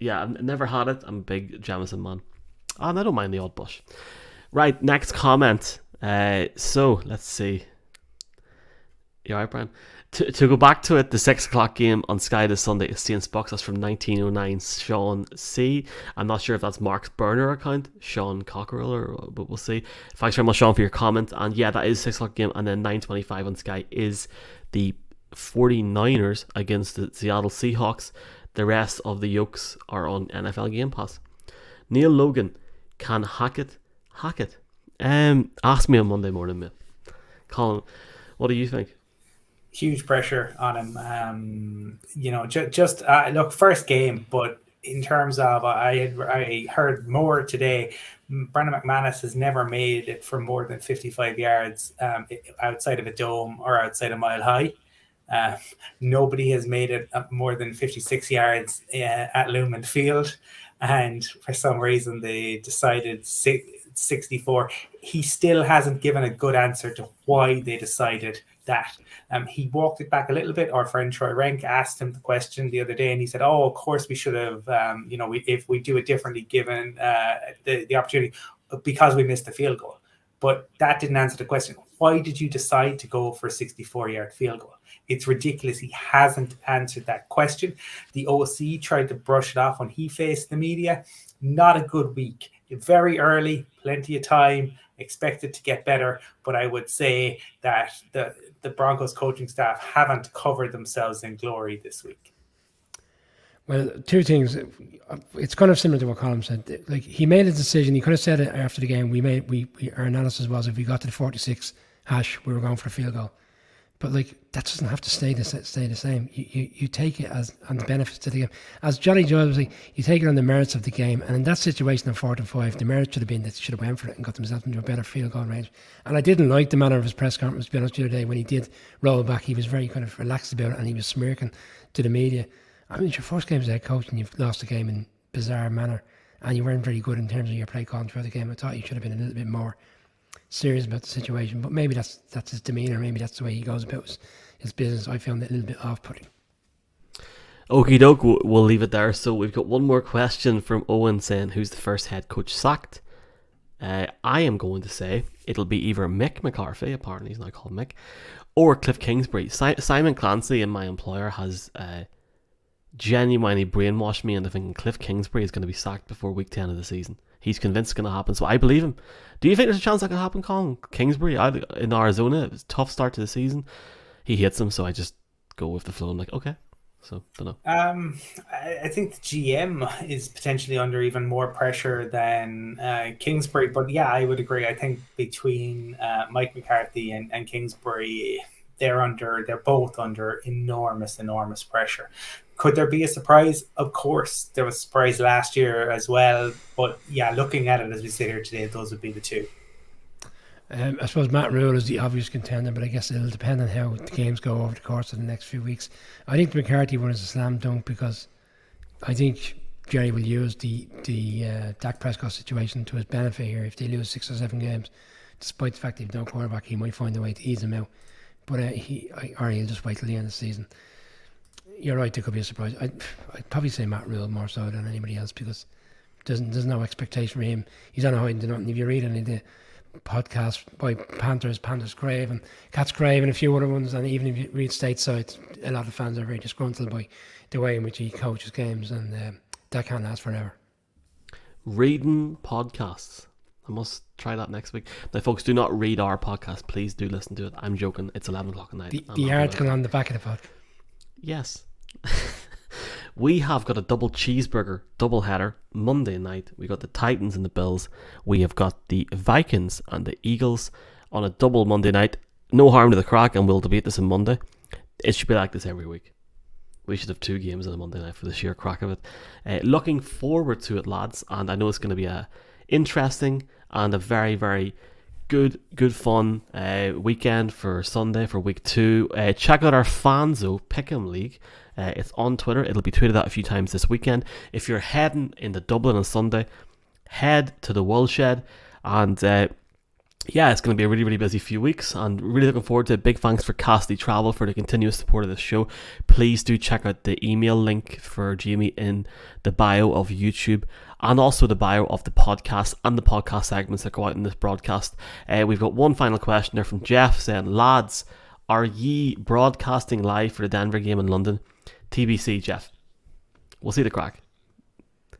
yeah, I've never had it. I'm a big Jameson man. And I don't mind the odd bush. Right, next comment. So, let's see. You alright, Brian? To go back to it, the 6 o'clock game on Sky this Sunday is Saints Bucks. That's from 1909. Sean C. I'm not sure if that's Mark's burner account, Sean Cockerell, but we'll see. Thanks very much, Sean, for your comment. And yeah, that is 6 o'clock game. And then 9:25 on Sky is the 49ers against the Seattle Seahawks. The rest of the yokes are on NFL Game Pass. Neil Logan, can Hackett hack it? Ask me on Monday morning, mate. Colin, what do you think? Huge pressure on him. Look, first game, but in terms of, I heard more today. Brandon McManus has never made it for more than 55 yards outside of a dome or outside a Mile High. Nobody has made it more than 56 yards at Lumen Field, and for some reason they decided 64. He still hasn't given a good answer to why they decided that. He walked it back a little bit. Our friend Troy Renk asked him the question the other day, and he said, "Oh, of course we should have. If we do it differently, given the opportunity, because we missed the field goal." But that didn't answer the question. Why did you decide to go for a 64-yard field goal? It's ridiculous. He hasn't answered that question. The OC tried to brush it off when he faced the media. Not a good week. Very early, plenty of time, expected to get better. But I would say that the Broncos coaching staff haven't covered themselves in glory this week. Well, two things. It's kind of similar to what Colin said. Like, he made a decision. He could have said it after the game. Our analysis was, if we got to the 46 hash, we were going for a field goal. But like, that doesn't have to stay the same. You take it as on the benefits to the game. As Johnny Jones was saying, you take it on the merits of the game. And in that situation on 4th and 5, the merit should have been that they should have went for it and got themselves into a better field goal range. And I didn't like the manner of his press conference, to be honest, the other day when he did roll back. He was very kind of relaxed about it, and he was smirking to the media. I mean, it's your first game as head coach and you've lost the game in bizarre manner, and you weren't very good in terms of your play calling throughout the game. I thought you should have been a little bit more serious about the situation, but maybe that's his demeanour. Maybe that's the way he goes about his business. I found it a little bit off-putting. Okie doke, we'll leave it there. So we've got one more question from Owen saying, who's the first head coach sacked? I am going to say it'll be either Mick McCarthy, apparently he's now called Mick, or Cliff Kingsbury. Simon Clancy, and my employer, has genuinely brainwashed me into thinking Cliff Kingsbury is going to be sacked before week 10 of the season. He's convinced it's going to happen, so I believe him. Do you think there's a chance that can happen, Colin? Kingsbury in Arizona, it was a tough start to the season. He hits him, so I just go with the flow. I'm like, okay. So, don't know. I think the GM is potentially under even more pressure than Kingsbury, but yeah, I would agree. I think between Mike McCarthy and Kingsbury, they're both under enormous pressure. Could there be a surprise? Of course, there was a surprise last year as well. But yeah, looking at it as we sit here today, those would be the two. I suppose Matt Rule is the obvious contender, but I guess it'll depend on how the games go over the course of the next few weeks. I think the McCarthy one is a slam dunk, because I think Jerry will use the Dak Prescott situation to his benefit here. If they lose 6 or 7 games, despite the fact they've no quarterback, he might find a way to ease them out. but he'll just wait till the end of the season. You're right, there could be a surprise. I'd probably say Matt Rule more so than anybody else, because there's no expectation for him. He's on a hiding to nothing. If you read any of the podcasts by Panthers Crave and Cats Crave and a few other ones, and even if you read Stateside, a lot of fans are very disgruntled by the way in which he coaches games, and that can't last forever. Reading podcasts. I must try that next week. Now, folks, do not read our podcast. Please do listen to it. I'm joking. It's 11 o'clock at night. The article on the back of the pod. Yes. We have got a double cheeseburger doubleheader Monday night. We got the Titans and the Bills. We have got the Vikings and the Eagles on a double Monday night. No harm to the crack, and we'll debate this on Monday. It should be like this every week. We should have 2 games on a Monday night for the sheer crack of it. Looking forward to it, lads, and I know it's going to be a interesting and a very, very good fun weekend for Sunday for week 2. Check out our Fanzo Pick'em League. It's on Twitter. It'll be tweeted out a few times this weekend. If you're heading into Dublin on Sunday, head to the Woolshed, and it's going to be a really, really busy few weeks, and really looking forward to it. Big thanks for Cassidy Travel for the continuous support of this show. Please do check out the email link for Jamie in the bio of YouTube, and also the bio of the podcast and the podcast segments that go out in this broadcast. We've got one final question there from Jeff saying, lads, are ye broadcasting live for the Denver game in London? TBC, Jeff. We'll see the crack.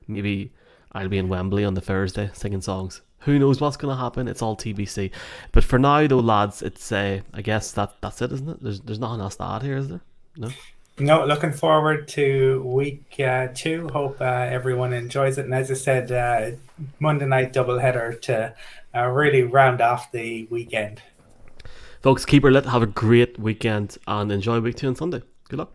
Maybe I'll be in Wembley on the Thursday singing songs. Who knows what's going to happen? It's all TBC. But for now, though, lads, it's I guess that's it, isn't it? There's nothing else to add here, is there? No? No, looking forward to week 2. Hope everyone enjoys it. And as I said, Monday night doubleheader to really round off the weekend. Folks, keep her lit. Have a great weekend and enjoy week 2 on Sunday. Good luck.